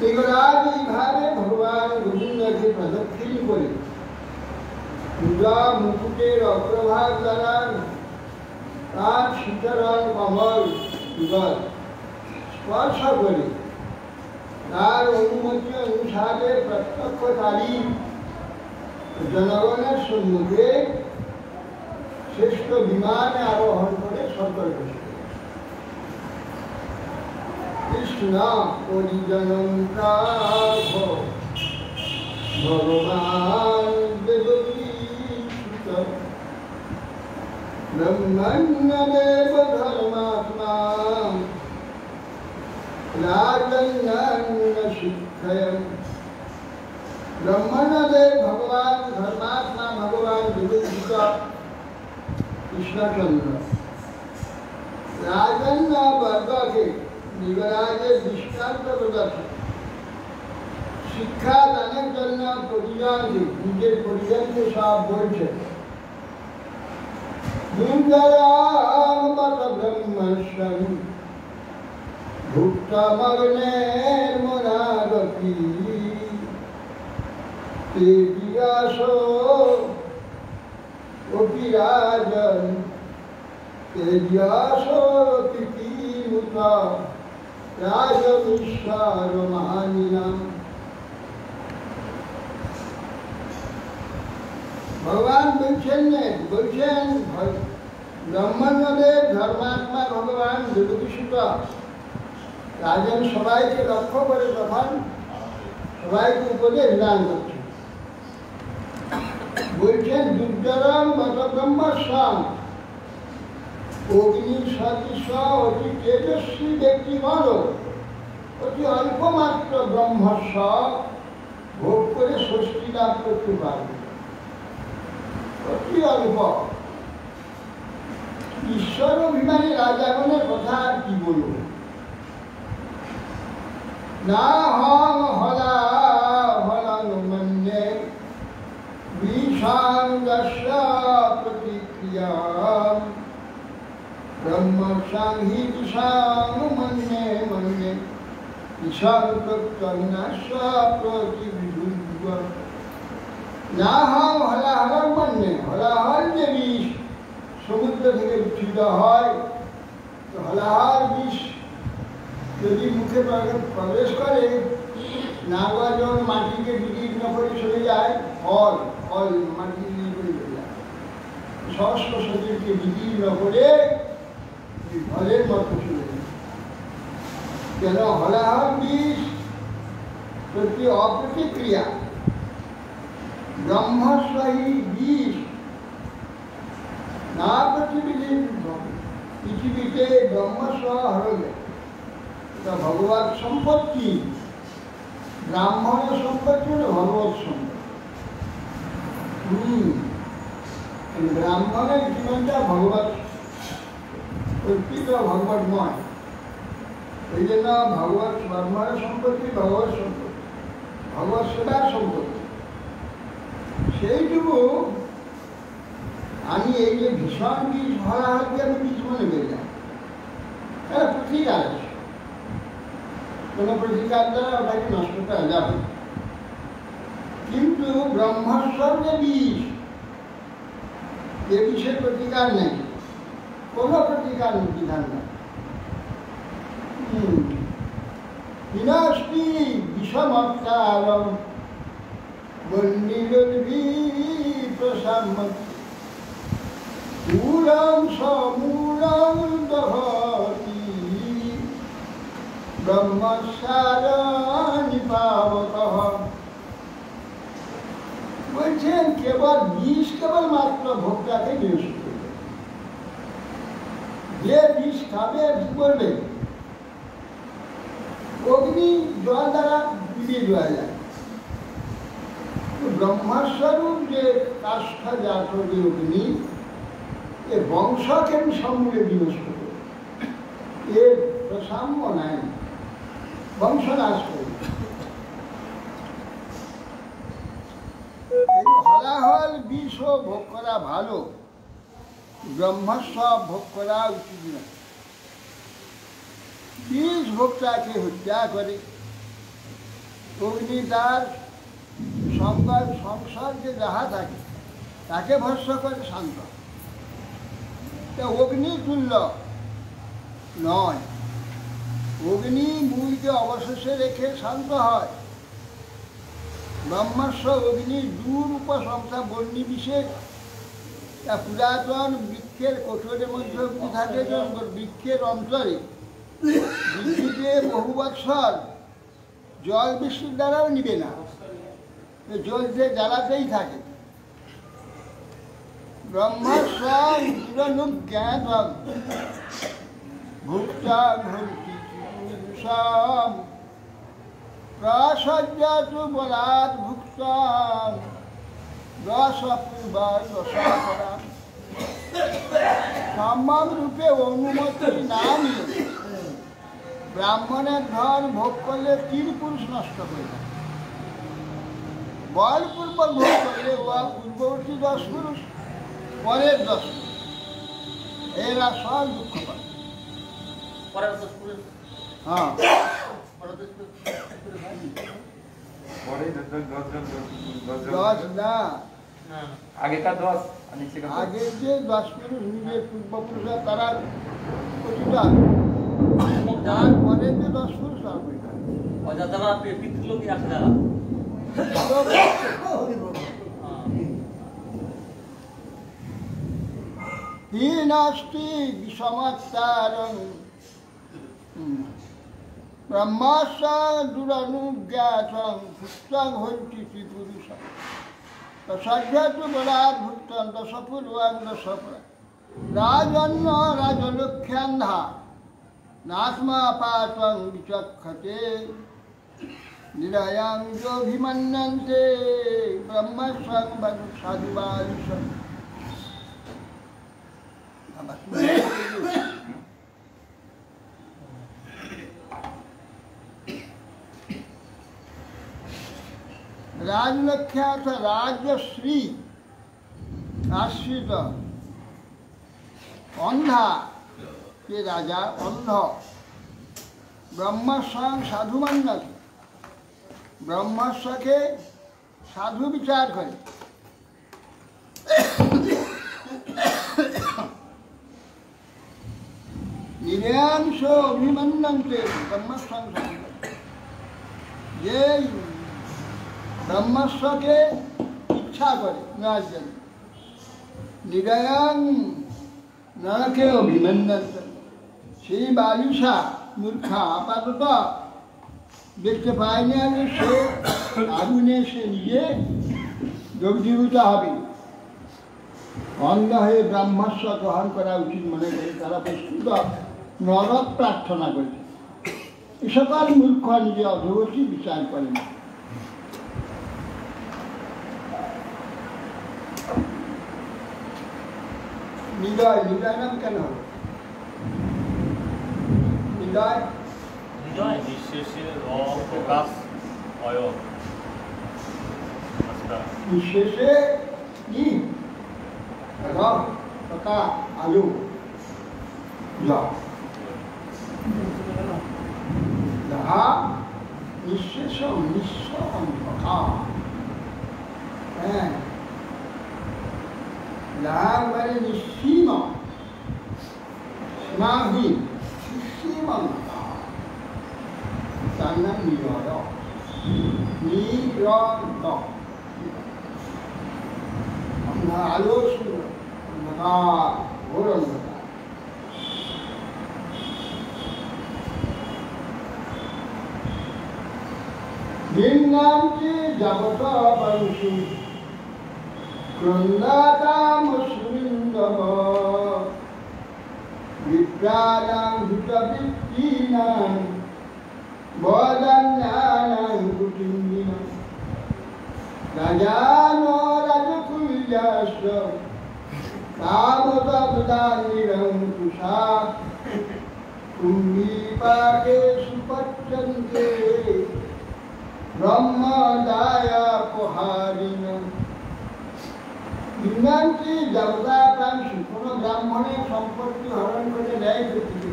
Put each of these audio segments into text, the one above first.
লিঙ্গরাজ এইভাবে ভগবান গোবিন্দকে প্রদক্ষিণ করে পূজা মুকুটের অগ্রভাগ দ্বারা তার সীতারাম কমল যুগল স্পর্শ করে তার অনুমতি অনুসারে প্রত্যক্ষকারী জনগণের সম্মুখে শ্রেষ্ঠ বিমানে আরোহণ করে সতর্ক কৃষ্ণ পরিজনম প্রাভ ভগবান দেবকীসুত ব্রহ্মণ্যদেব ধর্মাত্মা রাজন্যান্য শিক্ষয়ম। ব্রহ্মণ্যদেব ভগবান ধর্মাত্মা ভগবান দেবকীসুত কৃষ্ণচন্দ্র রাজন্য বর্গকে লিঙ্গরাজের দৃষ্টান্ত প্রদর্শন শিক্ষা দানের জন্য পরিজনকে নিজের পরিজনকে সব বলছে। ব্রহ্মস্বামী ভুক্তমগ্নের মনাগতি তেজিয়াস অপিরাজন তেজিয়াস তিতিমুতা রাজমিশ্বর মহানিনাম। ভগবান বলছেন ব্রহ্মণ্যদেব ধর্মাত্মা ভগবান দেবকীসুত রাজন সবাইকে লক্ষ্য করে তখন সবাইকে উপদেশ দান করছেন। বলছেন দুর্জরম গত ব্রহ্মস্বাম অগ্নি সদৃশ অতি তেজস্বী ব্যক্তি বল অতি অল্প মাত্র ব্রহ্মস্ব ভোগ করে ষষ্ঠী লাভ করতে পারবে। অতি অল্প ঈশ্বর অভিমানী রাজাগণের কথা আর কি বলব। না হং হলা হলং মন্যে বিষাঙ্গস্য প্রতিক্রিয়া ব্রহ্মসাংহি বিষাং মন্যে মন্যে বিষাঙ্গস্য প্রতিবিধুর্য। না হং হলাহল মন্যে হলাহল যে বিষ সমুদ্র থেকে উচ্ছিত হয় তো হলাহল বিষ যদি মুখে প্রবেশ করে নাগজন মাটিকে বিদীর্ণ করে চলে যায় ফল ফল মাটি করে চলে যায় সহস্র শরীরকে বিদীর্ণ করে ফলের মতো চলে যায়। কেন হলাহল বিষ প্রতি অপ্রতিক্রিয়া ব্রহ্মস্বাহী বিষ না পৃথিবীতে ব্রহ্মস্ব হরবে। এটা ভগবত সম্পত্তি, ব্রাহ্মণের সম্পত্তি হলো ভগবত সম্পত্তি। ব্রাহ্মণের জীবনটা ভগবত অর্পিত, ভগবতময়। এই জন্য ভগবত ব্রাহ্মণের সম্পত্তি ভগবত সম্পত্তি, ভগবত সেবার সম্পত্তি। সেইটুকু আমি এই যে ভীষণ বীজ ভরা হাতে আমি বীজ মনে করলাম, এটা প্রতিকার আছে। কোনো প্রতিকার দ্বারা ওটাকে নষ্ট করা যাবে, কিন্তু ব্রহ্মস্বর যে বীজ, এ বিষয়ে প্রতিকার নেই, কোনো প্রতিকার বিধান নেই। বিনাশটি বিষমত্তারম বন্দিরোদ্ভী প্রসাম্মতি মূলং সমূলং দহতি ব্রহ্মসার নিপাবতঃ। বলছেন কেবল বিষ কেবল মাত্র ভোক্তাকে বিনষ্ট করবে। যে বিষ খাবে কি করবে? অগ্নি জল দ্বারা বিলিয়ে দেওয়া যায়। ব্রহ্মস্বরূপ যে কাষ্ঠা জাত যে অগ্নি, এ বংশকে সমূলে বিনষ্ট করে, এর প্রসাম্য নাই, বংশনাশ করে। হলাহল বিষ ভোগ করা ভালো, ব্রহ্মস্ব ভোগ করা উচিত নয়। বীজ ভোক্তাকে হত্যা করে, অগ্নি তার সংসারকে যাহা থাকে তাকে ভস্ম করে শান্ত। তা অগ্নি তুল্য নয়, অগ্নি মূলকে অবশেষে রেখে শান্ত হয়। ব্রহ্মাস্ত্র অগ্নির দুরূপ সংখ্যা বর্ণী বিশেষ। তা পুরাতন বৃক্ষের কোঠরের মধ্যে অগ্নি থাকে, বৃক্ষের অন্তরে বৃদ্ধিতে বহু বৎসর জল বৃষ্টির দ্বারাও নিবে না, জ্বলতে জ্বালাতেই থাকে। ব্রহ্মস্বাম ভুক্তাং হন্তি পুরুষাম প্রসজ্জাতু বলাৎ ভুক্তাং রসপূর্বার রসাপরাম। সম্যক রূপে অনুমতি না নিয়ে ব্রাহ্মণের ধন ভোগ করলে 3 পুরুষ নষ্ট হয়ে যায়। বলপূর্বক ভোগ করলে পূর্ববর্তী 10 পুরুষ, পরের 10 পুরুষ, এরা সব দুঃখ পায়। হ্যাঁ, আগেকার 10 আগের যে 10 পুরুষ নিজের পূর্বপুরুষরা তারা প্রতিটা, তারপরে যে 10 পুরুষ নাস্তি বিষমাত্তারং ব্রহ্মাস্যা দুরনুজ্ঞাতং ভুক্তং হন্তি ত্রিপুরুষং প্রসজ্জাতু বলাৎ ভুক্তং দশপূর্বাং দশপরা। রাজন্য রাজলক্ষ্যান্ধা নাস্মাপাতং বিচক্ষতে নিরয়াং যোভিমন্যন্তে ব্রহ্মস্বং সাধুবালিশং। রাজলক্ষ্যা অর্থাৎ রাজশ্রী আশ্রিত অন্ধা কে রাজা অন্ধ ব্রহ্মস্বং সাধুমান্যতে, ব্রহ্মস্বকে সাধু বিচার করে। নিরাংশ অভিমন্যন্তে ব্রহ্মস্বং সাধু, যে ব্রহ্মস্বকে ইচ্ছা করে নেওয়ার জন্য। নিরয়াং নরকে অভিমন্যন্তে, সেই বালিশা মূর্খা আপাতত দেখতে পায়নি আগে সে আগুনে সে নিজে দগ্ধীভূত হবে। অন্ধ হয়ে ব্রহ্মস্ব গ্রহণ করা উচিত মনে করে তারা প্রস্তুত নরক প্রার্থনা করে। এ সকল মূর্খ নিজে অধবর্তী বিচার করে না। নিদয়, নিদয় নাম কেন হলো? নিদয় নিঃশেষে কি আলু যাহা নিঃশেষ নিঃস্ব হ্যাঁ, যাহা মানে নিঃসীম সীমাহীন নিঃসীম, তার নাম নিরয়। আলো শূন্য অন্ধকার, ঘোর অন্ধকার। লিঙ্গান্তি জগত বংশী ক্রন্দাতাম সুন্দর বিদ্যানাং হিতবৃত্তিনাং বদান্যানাং কুটুম্বিনাং রাজানো রাজকুল্যাস্য তাবদাবদানিরং তুষা কুম্ভীপাকে সুপচ্ছন্তে ব্রহ্মদায়া পোহারিণং। লিঙ্গান্তি দেবতা প্রাংশু, কোনো ব্রাহ্মণের সম্পত্তি হরণ করে নেয় পৃথিবী,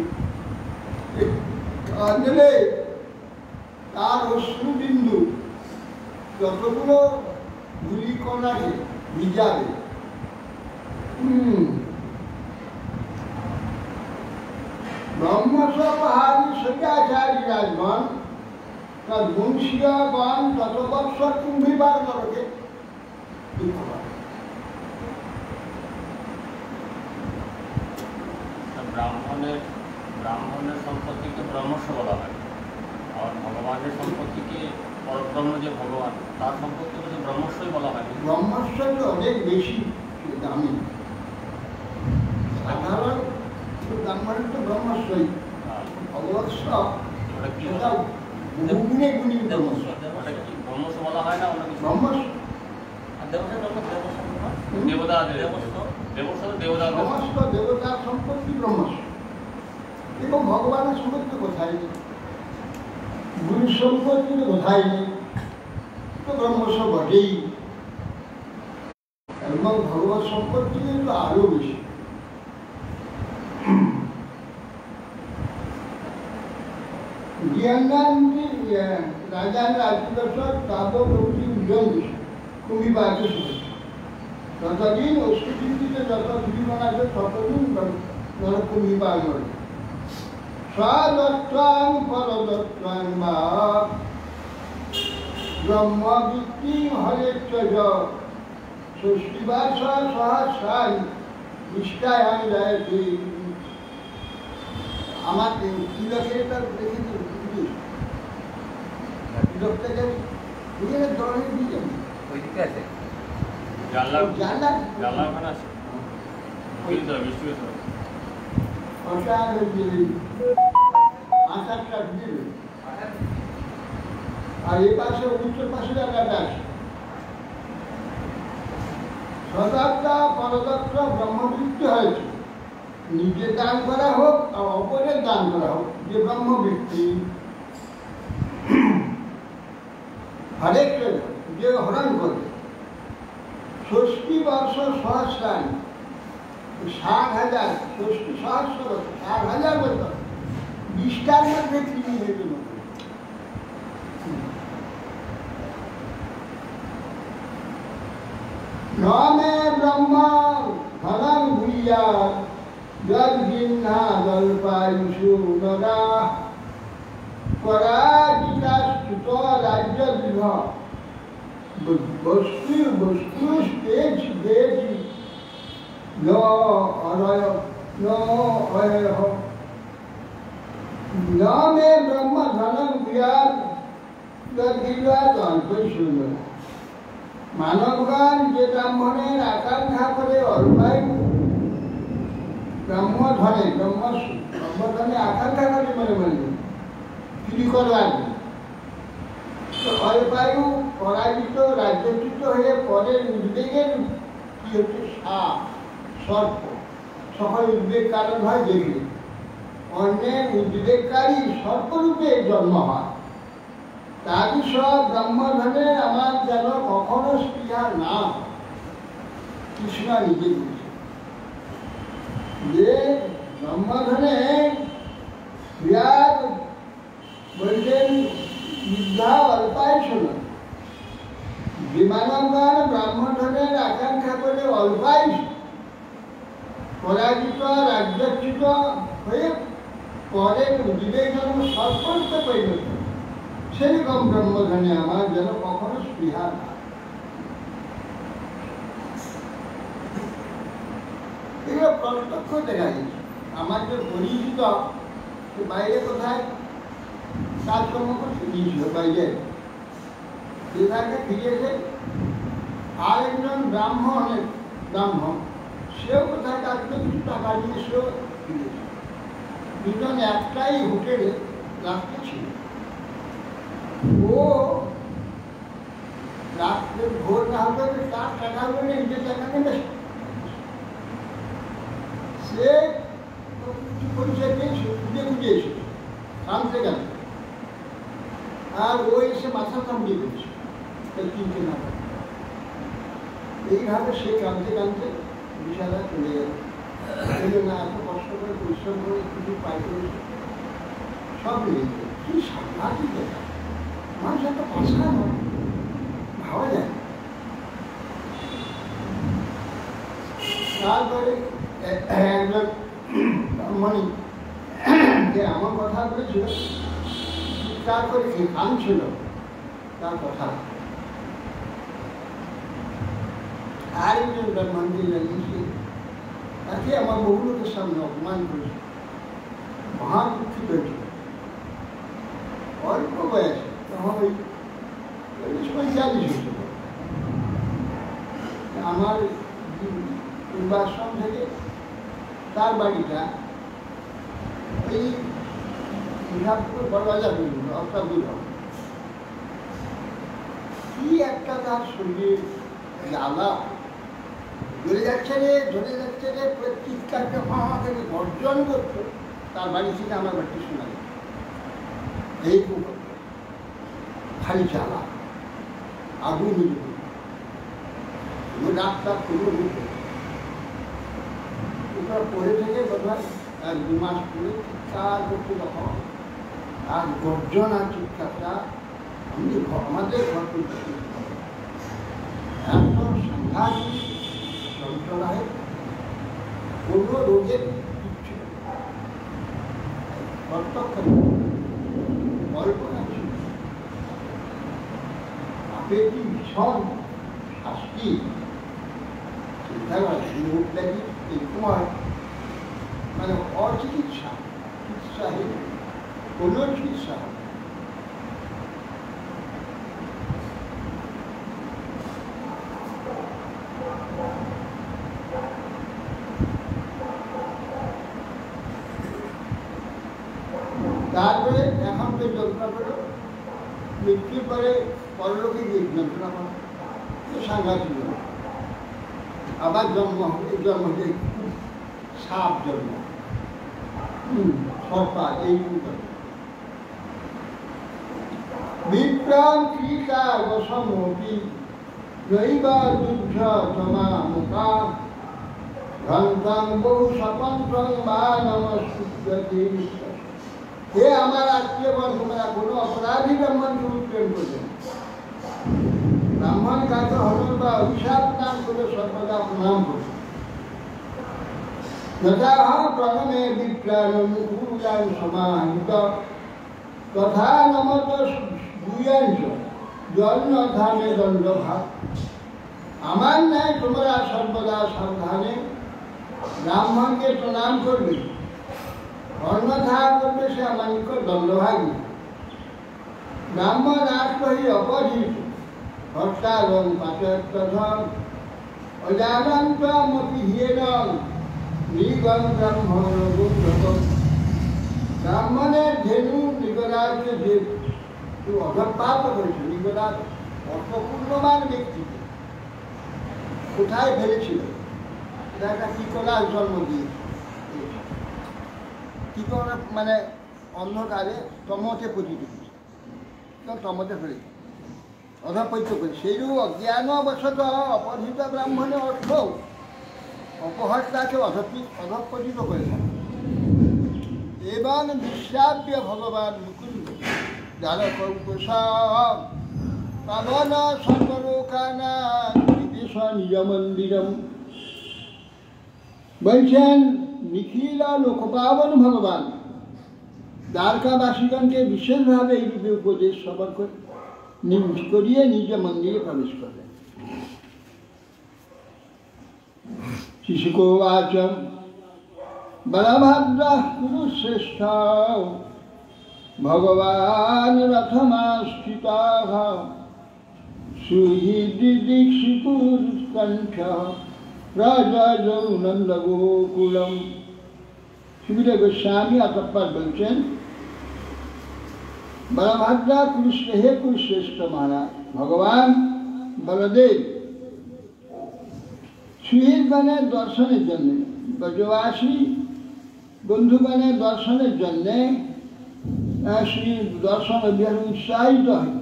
তার অশ্রুবিন্দু যতগুলো ধূলিকণাকে ভিজাবে, ব্রহ্মস্বপাহারী সদাচারী রাজগণ তার বংশীয়গণ তত বৎসর কুম্ভীবার নরকে ব্রাহ্মণের সম্পত্তিকে ব্রহ্মস্ব বলা হয়, আর ভগবানের সম্পত্তিকে পরব্রহ্ম যে ভগবান তার সম্পত্তিকে যে ব্রহ্মস্বই বলা হয়। ব্রহ্মস্বই অনেক বেশি দামি, সাধারণ ব্রাহ্মণের তো ব্রহ্মস্বই, ভগবৎস্ব গুণে গুণী ব্রহ্মস্ব বলা হয় না ব্রহ্মস্ব সমস্ত দেবতার সম্পত্তি ব্রহ্মস্ব। এবং ভগবানের সম্পত্তি কোথায় নেই, গুরুর সম্পত্তি তো কোথায় নেই, তো ব্রহ্মস্ব বটেই। এবং ভগবত সম্পত্তি কিন্তু আরো বেশি। রাজার রাজদর্শক কাব্যপ্রভৃতি উজ্জ্বল কুম্ভীবাকে শুনেছে। যতদিন অষ্টচিন্তিতে যত জীবন আছে ততদিন কুম্ভীবার নয়। স্বদত্তাং পরদত্তাং বা ব্রহ্মবৃত্তি হরেচ্ছ ষষ্ঠীবার সহস্রায় নিষ্ঠায়াং যায়তে। আমার তিলকের দেখেছি তিলকটাকে দলে দিয়ে আছে আর এই পাশে উত্তর পাশে জায়গাটা আছে। সদাত্তা পরদত্ত ব্রহ্মবৃত্তি হয়েছে, নিজে দান করা হোক আর অপরের দান করা হোক, যে ব্রহ্মবৃত্তি হরেক যে হরণ করে। ষষ্ঠী বর্ষ সহস্রায়ণ 60,000, ষষ্ঠী সহস্র বছর 60,000 বছর নিষ্ঠার মধ্যে তিনি হেঁটে নমে ব্রহ্ম ধনং ভূয়া জলবিন্না জলপায়ুষু নরা পরাজিতাস্তুত রাজ্য বিভ বস্তু বস্তু তেজ দেজি ন অনয় ন অয়হ নমে ব্রহ্ম ধনং ভূয়া জলবিন্না জলপায়ুষু নরা। মানবগণ যে ব্রাহ্মণের আকাঙ্ক্ষা করে অল্পায়ু ব্রহ্মধনে আকাঙ্ক্ষা করে মনে মনে চুরি করবার অল্পায়ু পরাজিত রাজ্যচ্যুত হয়ে পরের উদ্বেগের কি হচ্ছে সাপ সর্প সকল উদ্বেগ কারণ হয় দেখলে অন্যের উদ্বেগকারী সর্পরূপে জন্ম হয়। তারই সব ব্রহ্মধনে আমার যেন কখনো স্পৃহা না। কৃষ্ণ নিজে বলছে যে ব্রহ্মধনে বিরাট বলছেন বিদ্যা অল্পায়ুষ। যে মানবগণ ব্রহ্মধনের আকাঙ্ক্ষা করে অল্পায়ুষ পরাজিত রাজ্যচ্যুত হয়ে পরের উদ্বেগ যেন সর্বরূপে পরিণত, সেরকম ব্রহ্মধনে আমার যেন কখনো স্পৃহা না। এগুলো প্রত্যক্ষ দেখা গেছে। আমার যে পরিচিত বাইরে কোথায় কাজকর্ম করতে গিয়েছিল, বাইরে বিভাগে ফিরেছে। আর একজন ব্রাহ্মণ সেও কোথায় কাজ করে কিছু টাকা নিয়ে সেও ফিরেছে। দুজন একটাই হোটেলে রাখতে ছিল। ও রাত্রে ভোর না হতে তার টাকা বলে নিজের টাকা নেবে। সে পরিচয় পেয়েছে, খুঁজে খুঁজে এসেছে কাঁদতে গেল। আর ও এসে মাথা কামড়িয়ে দিয়েছে কিনতে না পারে। এইভাবে সে কাঁদতে কাঁদতে বিশালা চলে গেল। না এত কষ্ট করে পরিশ্রম করে কিছু পাই করেছে, সব নিয়ে কি সাংঘাতিক দেখা। মানুষ একটা ভাষা নয়, ভাবা যায়। তারপরে একজন ব্রাহ্মণী যে আমার কথা বলেছিল, তারপরে সে কাঁদছিল তার কথা। আর একজন ব্রাহ্মণকে জানিয়েছে, তাকে আমার বহু লোকের সামনে অপমান করেছে, মহা দুঃখিত হয়েছিল। অল্প বয়সে, তখন ওই 40-45 হয়েছিল। আমার পূর্বাশ্রম থেকে তার বাড়িটা এই বড়বাজার অত্যাদূর হবে। কি একটা তার শরীরে জ্বালা, জ্বলে যাচ্ছে রে, জ্বলে যাচ্ছে রে, চিৎকারটা আমাকে গর্জন করতো। তার বাড়ি থেকে আমার বাড়িতে শোনা যেত এই খালি জ্বালা, আগুন ডাক্তার কোনো ওটা পড়ে থেকে বোধহয় 1-2 মাস পরে চিৎকার করতে তখন আর গর্জন আর চিৎকারটা আমাদের ঘর করতে এত সাংঘাতিক যন্ত্রণায় কোনো রোগের কিচ্ছু প্রত্যক্ষ কল্পনা ছিল। আপের কি ভীষণ শাস্তি, চিন্তা করে রোগটা কি এরকম হয়, মানে অচিকিৎসা, চিকিৎসাহীন কোনো চিকিৎসা হয়। তারপরে এখন তো যন্ত্রণা করো, মৃত্যুর পরে পরলোকে গিয়ে যন্ত্রণা করো, সাংঘাতিক। আবার জন্ম হলে সাপ জন্ম, সর্পা, এই বিক্রম সীতা বসমপি নৈবা যুদ্ধ জমা মুখা ঘন্টাং বহু স্বতন্ত্রং বা নমস্কৃতি। হে আমার আত্মীয় বন্ধুরা, কোনো অপরাধী ব্রাহ্মণকে উৎপ্রেম করবেন। ব্রাহ্মণ কাকে হরণ বা অভিশাপ নাম করে সর্বদা প্রণাম করবে। যথা প্রণমে বিপ্রাণ সমাহিত তথা নমত দুয়াঞ্চ জন্ম ধানে দণ্ডভাগ। আমার ন্যায় তোমরা সর্বদা সাবধানে ব্রাহ্মণকে প্রণাম করবে, অন্যথা করবে সে আমার নিকট দণ্ডভাগী। ব্রাহ্মণ আত্মহি অপরিহিত হর্তারং পাচত্যধম অজানন্তমপি হীনং মৃগং ব্রহ্মণ। ব্রাহ্মণের ধেনু নিগরাজকে যে অধপাত করেছে, নিগরাজ অর্থপূর্ণমান ব্যক্তিকে কোথায় ফেলেছিল, একটা কিকলার জন্ম দিয়েছে। কিকলা মানে অন্ধকারে তমতে পতিত, তমতে ফেলেছে, অধপৈত করে। সেইরূপ অজ্ঞানবশত অপহৃত ব্রাহ্মণের অর্থ অপহর্তাকে অধপতিত করেছে। এবং বিশ্বাব্য ভগবান মুকুন্দ যারা কৌপসাম পাবন সর্বলোকানা বিদেশ নিজ মন্দিরম। বলছেন নিখিল লোকপাবন ভগবান দ্বারকাবাসীগণকে বিশেষভাবে এই রূপে উপদেশ সবর করিয়ে নিজ মন্দিরে প্রবেশ করলেন। শিশুকোবাচ বলভদ্র কুরুশ্রেষ্ঠ ভগবান রথমাস্থিতাঃ সুহৃদিদীক্ষিতুর্কণ্ঠ রাজৌ নন্দগোকুলম। সুবিধা গোস্বামী অতঃপর বলছেন, বলভদ্রা হে কুরুশ্রেষ্ঠ মহারাজ ভগবান বলদেব সুহৃদগণের দর্শনের জন্য, ব্রজবাসী বন্ধুগণের দর্শনের জন্যে শ্রী দর্শন অভিযান উৎসাহিত হয়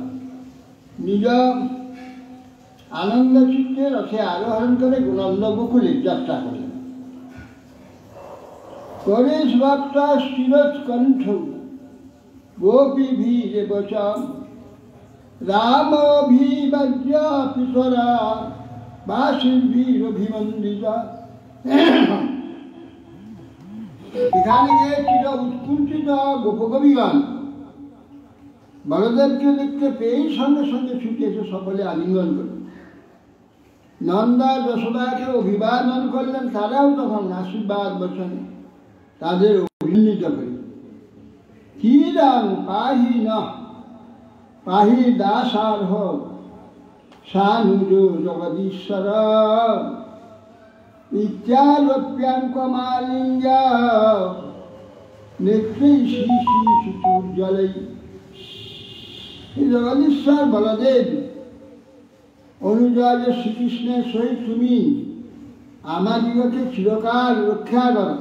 নিজ আনন্দ চিত্তে রথে আরোহণ করে নন্দগোকুলে যাত্রা করলেন। করেশ ভক্ত স্থিরোৎকণ্ঠ গোপী ভীরে বচম রামভিবাজ্য পিতরা বাসিন্দ্রভিমন্দিতা। এখানে গিয়ে চির উৎকুণ্ঠিত গোপকবিগণ বলদেবকে দেখতে পেয়েই সঙ্গে সঙ্গে ছুটে এসে সকলে আলিঙ্গন করলেন। নন্দা যশোদাকে অভিবাদন করলেন, তারাও তখন আশীর্বাদ বচনে তাদের অভিনীত করে। কিরং পাহি ন পাহি দাসার্হ সানুজ জগদীশ্বর ইত্যালোপ্যাঙ্কমালিঙ্গ নেত্রী শ্রী শ্রী চতুর্জলই। জগদীশ্বর বলদেব অনুজয় শ্রীকৃষ্ণের সহিত তুমি আমাদিগকে চিরকাল রক্ষা কর,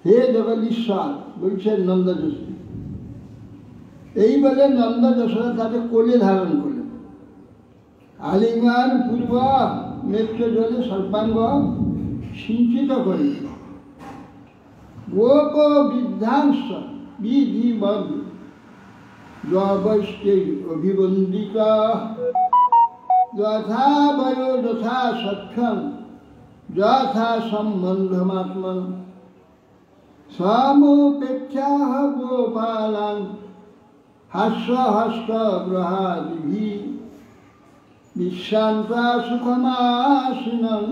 হে জগদীশ্বর, বলছেন নন্দ যশোদা। এই বলে নন্দ যশোদা তাকে কোলে ধারণ করলেন। আলিঙ্গন পূর্ব নেত্র জলে সর্বাঙ্গ সিঞ্চিত করিল। গোপ বৃদ্ধাংশ বিধিবদ্ধ জবৈষ্ঠৈ অভিবন্দিত যথা বয়ো যথা সক্ষম যথা সম্বন্ধমাত্মন সমুপেক্ষা গোপালাং হাস্য হস্ত গ্রহাদিভি বিশ্বান্তা সুখমাসিনং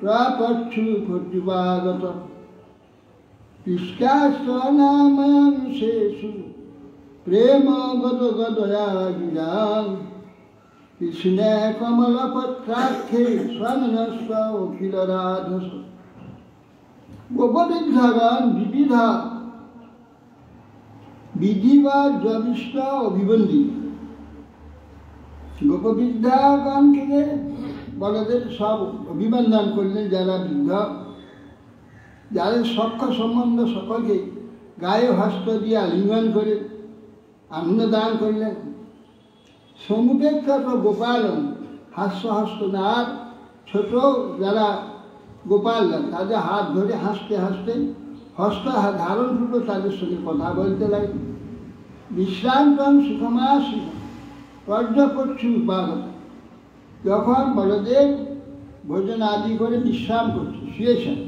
প্রাপচ্ছু প্রতিপাগত তিষ্কাস্তনামাংশেষু প্রেম গত গদয়া গিরাং কৃষ্ণে কমলপত্রাক্ষে স্বনস্ত অখিল রাধস। গোপবিদ্যাগণ বিবিধা বিধিবা জবিষ্ট অভিবন্দী। গোপবিদ্যাগণকে বলদেব সব অভিবন্দন করলেন, যারা বৃদ্ধ, যাদের সখ্য সম্বন্ধ সকলকে গায়ে হস্ত দিয়ে আলিঙ্গন করে আনন্দদান করলেন। সমুপেক্ষক গোপাল হাস্য হস্ত আর ছোট যারা গোপাল তাদের হাত ধরে হাসতে হাসতে হস্ত ধারণ করলো, তাদের সঙ্গে কথা বলতে লাগে। বিশ্রান্তং সুখমাসী পর্যপক্ষু উপাগত। যখন বলদেব ভোজন আদি করে বিশ্রাম করছে, শুয়েছেন,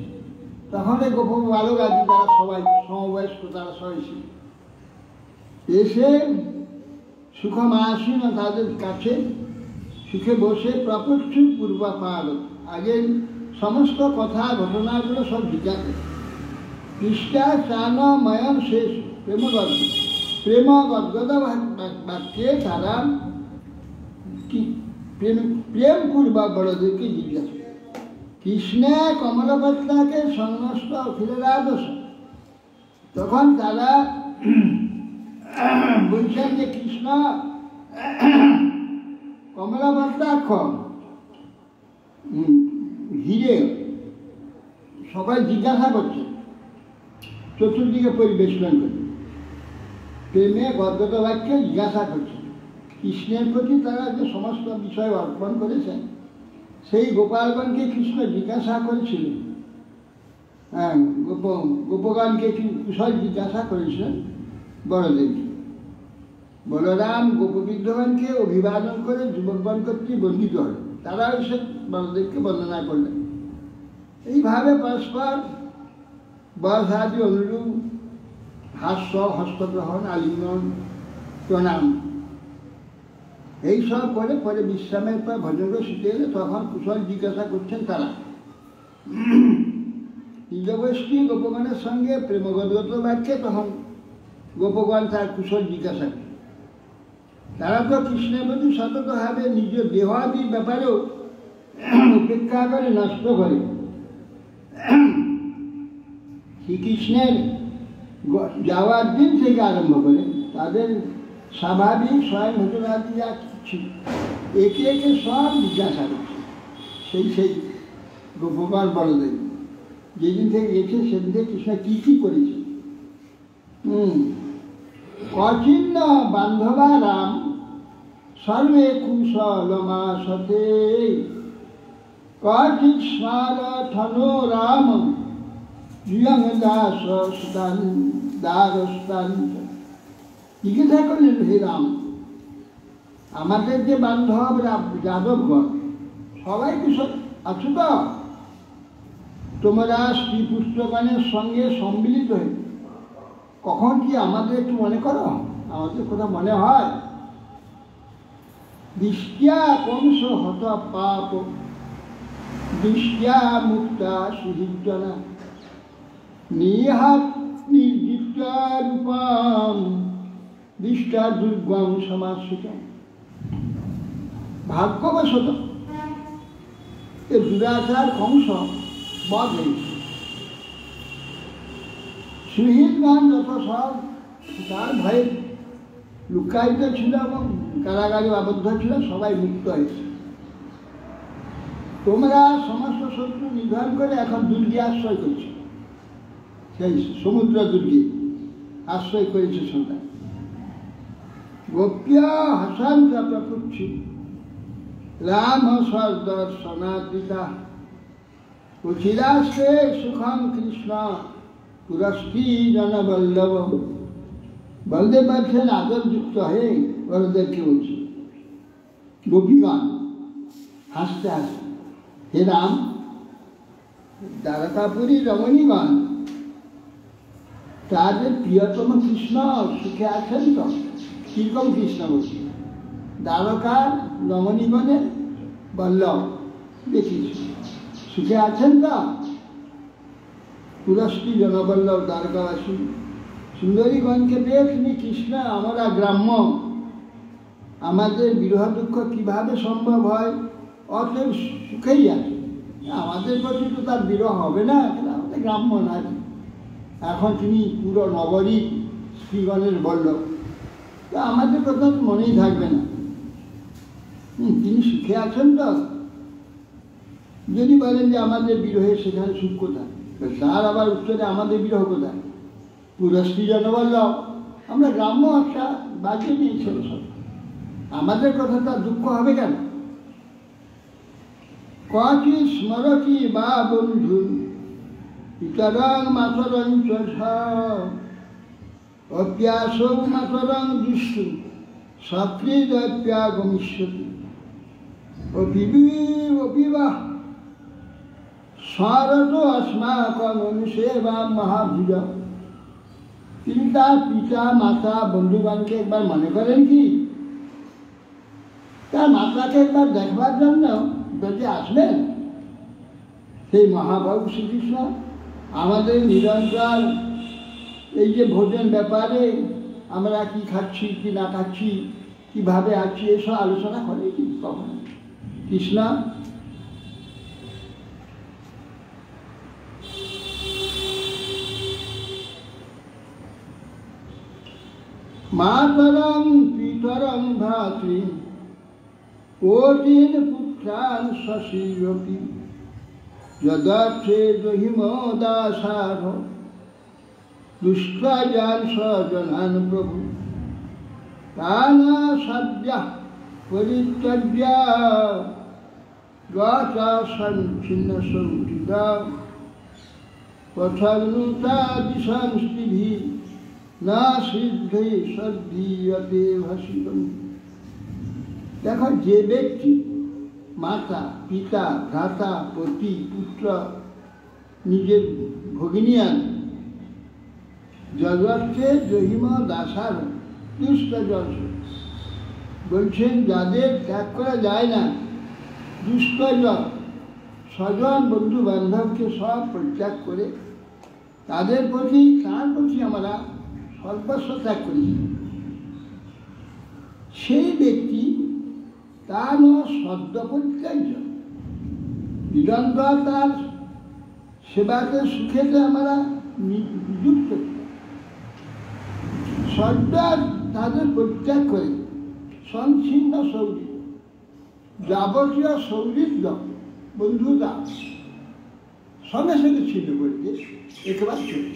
তখন এই গোপ বালক আদি তারা সবাই সমবয়স্ক, তারা সবাই এসে সুখমাসীন তাদের কাছে সুখে বসে প্রপচ্ছু পূর্বাপাগত, আগে সমস্ত কথা ঘটনাগুলো সব জিজ্ঞাসা। কৃষ্ণা চানময়ন শেষ প্রেমগদ্গদ বাক্যে তারা প্রেমপূর্বক বড়দেরকে জিজ্ঞাসা। কৃষ্ণে কমলপত্রাকে সংনষ্ট অখিলরাধস। তখন তারা বলছেন যে কৃষ্ণ কমলপত্রাক্ষ হিরে, সবাই জিজ্ঞাসা করছে, চতুর্দিকে পরিবেশন করে প্রেমে গদ্গত বাক্যে জিজ্ঞাসা করছে। কৃষ্ণের প্রতি তারা যে সমস্ত বিষয় অর্পণ করেছেন, সেই গোপালগণকে কৃষ্ণ জিজ্ঞাসা করেছিলেন। হ্যাঁ, গোপগণকে কুশল জিজ্ঞাসা করেছিলেন বড়দেব। বলরাম গোপবৃদ্ধগণকে অভিবাদন করে যুবকগণ কর্তৃক বন্দিত হল। তারাও এসে বলদেবকে বন্দনা করলেন। এইভাবে পরস্পর বয়সাদি অনুরূপ হাস্য হস্তগ্রহণ আলিঙ্গন প্রণাম এইসব করে পরে বিশ্রামের পর ভজনগ শিখে এলে তখন কুশল জিজ্ঞাসা করছেন তারা। নিজবষ্টি গোপগণের সঙ্গে প্রেমগদ্গত বাক্যে তখন গোপগণ তার কুশল জিজ্ঞাসা করে। তারা তো কৃষ্ণের প্রতি সততভাবে নিজ দেহাদির ব্যাপারেও উপেক্ষা করে নষ্ট করে। শ্রীকৃষ্ণের যাওয়ার দিন থেকে আরম্ভ করে তাদের স্বাভাবিক স্বয়ং ঘটনাদি যা ছিল একে একে সব জিজ্ঞাসা করছে। সেই গোপগণ বলদেব যেদিন থেকে গেছে সেদিন থেকে কৃষ্ণ কী কী করেছে। অচিন্ন বান্ধবা রাম সর্বে কুশলমাসতে কচিৎ স্মার ঠনো রাম প্রিয়ং দাস দারস্তান। জিজ্ঞাসা করলেন, হে রাম, আমাদের যে বান্ধব যাদবগণ সবাই কুশল আছো তো? তোমরা স্ত্রী পুত্রগণের সঙ্গে সম্মিলিত হয়ে কখন কি আমাদের একটু মনে করো? আমাদের কথা মনে হয়? দৃষ্টিয়া কংস হত পাপ দৃষ্টিয়া মুক্তা সুহৃজনা নিহাত নির্দৃষ্টা রূপম দৃষ্টা দুর্গম সমাশ্রিত। ভাগ্যবশত এ দুরাচার কংস বধ হয়েছে। সুহৃদগণ যত সব তার ভয়ে লুকায়িত ছিল এবং কারাগারে আবদ্ধ ছিল, সবাই মুক্ত হয়েছে। তোমরা সমস্ত শত্রু নিধন করে এখন দুর্গে আশ্রয় করছো, সেই সমুদ্র দুর্গে আশ্রয় করেছে সন্তান। গোপ্য হাসান্ত প্রপুচ্ছি রাম সদর্শনাদিতা উচিরাস্তে সুখম কৃষ্ণ পুরস্তি জনবল্লভ। বলদেব বলছেন আদরযুক্ত হয়ে বলদেবকে বলছে, গোপীগণ হাসতে হাসতে, হে রাম, দ্বারকাপুরী রমণীগণ তাদের প্রিয়তম কৃষ্ণ সুখে আছেন তো? কিরকম কৃষ্ণ বলছে? দ্বারকার রমণীগণের বল্লভ দেখিস সুখে আছেন তো? পুরস্তি জনবল্লভ দ্বারকাবাসী সুন্দরীগণকে পেয়ে তিনি কৃষ্ণ আমরা গ্রাম্য, আমাদের বিরহ দুঃখ কিভাবে সম্ভব হয়? অতএব সুখেই আছে, আমাদের প্রতি তো তার বিরহ হবে না, আমাদের গ্রাম্য নারী। এখন তিনি পুরো নগরী স্ত্রীগণের বল্লভ, তো আমাদের কথা তো মনেই থাকবে না। তিনি সুখে আছেন তো? যদি বলেন যে আমাদের বিরহে সেখানে সুখ কোথায়, তার আবার উত্তরে আমাদের বিরহ কোথায়? পুরস্তি জনবল্লভ, আমরা গ্রাম্য একটা বাজিয়ে নিয়েছিল সব, আমাদের কথা তার দুঃখ হবে কেন? কচি স্মরতি বা বন্ধু ইতরং মাতরং অপ্যাসৌ মাতরং দুষ্টু সক্রিয়প্যাগমিষ্যতি অপিবাহ স্মরত अस्माकं অনুসেবা মহাভুজ। তিনি তার পিতা মাতা বন্ধুগণকে একবার মনে করেন কি? তার মাতাকে একবার দেখবার জন্য যদি আসলেন সেই মহাপ্রভু শ্রীকৃষ্ণ আমাদের নিরন্তর এই যে ভোজন ব্যাপারে আমরা কি খাচ্ছি কি না খাচ্ছি, কিভাবে আছি, এসব আলোচনা করে কি কখন কৃষ্ণ? মাতরং পিতরং ভ্রাতৃ কোটিন পুত্রান শশীরপি যদার্থে দহিমদাসার দুষ্টায়ান স্বজনান প্রভু তানা সদ্যা পরিত্যজ্য গাতা সঞ্ছিন্ন সৌচিতা পথনুতা দিশাংস্তিভি না সিদ্ধে সদ্ধীয়তে ভাসিতম। দেখো, যে ব্যক্তি মাতা পিতা ভ্রাতা পতি পুত্র নিজের ভগিনিয়ান জগৎকে জহিম দাসার দুষ্ট বলছেন, যাদের ত্যাগ করা যায় না, দুষ্ট স্বজন বন্ধু বান্ধবকে সব পরিত্যাগ করে তাদের প্রতি তার প্রতি আমরা সর্বস্ব ত্যাগ করেছি, সেই ব্যক্তি তার সদ্য পরিত্যাজ্য নিরন্তর তার সেবাকে সুখেতে আমরা নিযুক্ত সদ্য তাদের পরিত্যাগ করে সংছিন্ন সৌরি যাবতীয় সৌহৃদ্য বন্ধুতা সঙ্গে সঙ্গে ছিন্ন করে দিয়ে একেবারে চলে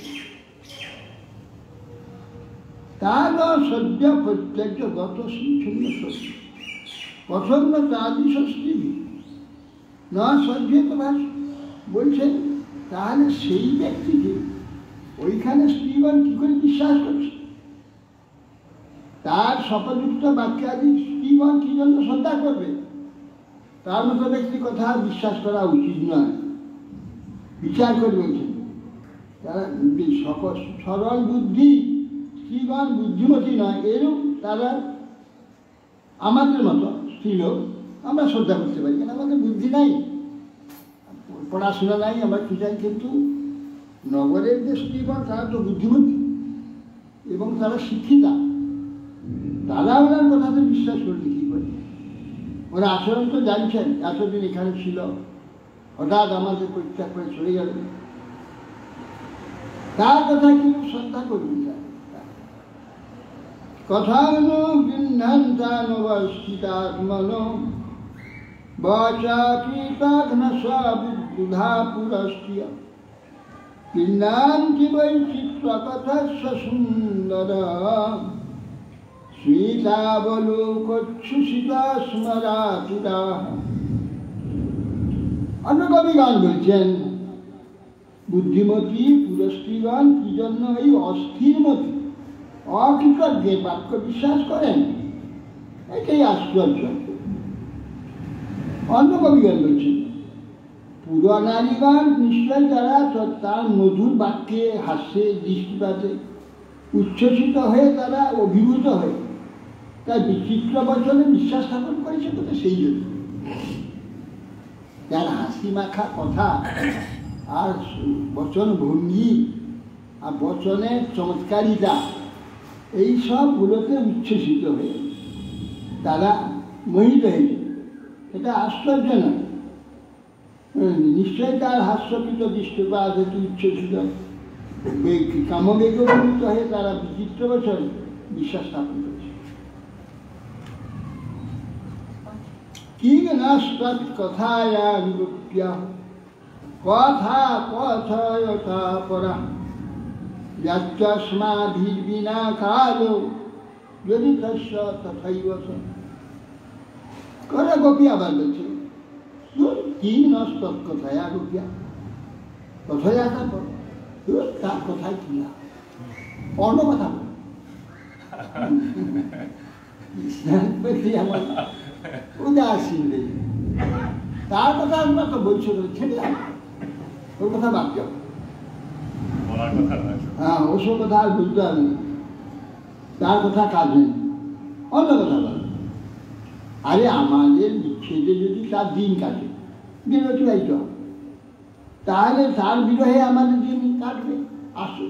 তার সদ্য পরিত্যাজ্য গত সংছিন্ন সৌরি পছন্দ তাদি ষষ্ঠী না সজ্জিত ভাষ বলছেন। তাহলে সেই ব্যক্তিকে ওইখানে স্ত্রীগণ কি করে বিশ্বাস করছে? তার শপযুক্ত বাক্যাদি স্ত্রীগণ কি জন্য শ্রদ্ধা করবে? তার মতো ব্যক্তি কথা বিশ্বাস করা উচিত নয়। বিচার করে বলছেন তারা সরল বুদ্ধি স্ত্রীগণ বুদ্ধিমতী নয়, এরূপ তারা আমাদের মতো স্ত্রীলোক আমরা শ্রদ্ধা করতে পারি, কেন আমাদের বুদ্ধি নাই, পড়াশোনা নাই, আমরা কি চাই। কিন্তু নগরের যে স্ত্রীগণ তারা তো বুদ্ধিমতী এবং তারা শিক্ষিতা, তারা ওনার কথাতে বিশ্বাস করবে কী করে? ওরা আচরণ তো জানছেন, এতদিন এখানে ছিল, হঠাৎ আমাদের পরিত্যাগ করে চলে গেল, তার কথা কিন্তু শ্রদ্ধা করবি না। কথানো গৃহ্ণান্তানুবস্থিতাত্মনো বচাপিতাঘ্নসা বুদ্ধা পুরস্ত্রিয় গৃহ্ণান্তি বৈচিত্র্যকথস্য সুন্দর শ্রীতাবলোকচ্ছুষিতা স্মরাতুরা। অন্য কবিগণ বলছেন বুদ্ধিমতী পুরস্ত্রীগণ কি জন্য এই অস্থিরমতী অকৃতজ্ঞের বাক্য বিশ্বাস করেন, এটাই আশ্চর্য। অন্য কবিগণ বলছেন পুরা নারীগণ নিশ্চয় যারা তার মধুর বাক্যে হাস্যে দৃষ্টিপাতে উচ্ছ্বসিত হয়ে তারা অভিভূত হয়ে তার বিচিত্র বচনে বিশ্বাস স্থাপন করেছে, তো সেই জন্য যার হাসি মাখা কথা আর বচন ভঙ্গি আর বচনের চমৎকারিতা এই সবগুলোতে উচ্ছ্বসিত হয়ে তারা মোহিত হয়েছে। এটা আশ্চর্য নয়, নিশ্চয়ই তার হাস্যকৃত দৃষ্টিপাত হেতু উচ্ছ্বসিত কামবেগমূত হয়ে তারা বিচিত্র বচন বিশ্বাস স্থাপন করেছে। কি নস্পৎ কথায়া বিভক্ত্য কথা কথয়তা পরা যস্মাভির্বিনা কালো যদি তস্য তথৈব করে। গোপী আবার বলছে কি নস্পৎ কথায়া গোপিয়া কথয়াতা পর, তার কথাই কি না অন্য কথা বল। আমার উদাসীন তার কথা আমরা তো বলছো ছেড়ে যাবো, ওর কথা বাদ যাও। হ্যাঁ, ওসব কথা আর বুঝতে হবে না, তার কথা কাজ নেই, অন্য কথা বল। আরে আমাদের বিচ্ছেদে যদি তার দিন কাটে, দিন অতিবাহিত হবে, তাহলে তার বিরহে আমাদের দিন কাটবে, আসো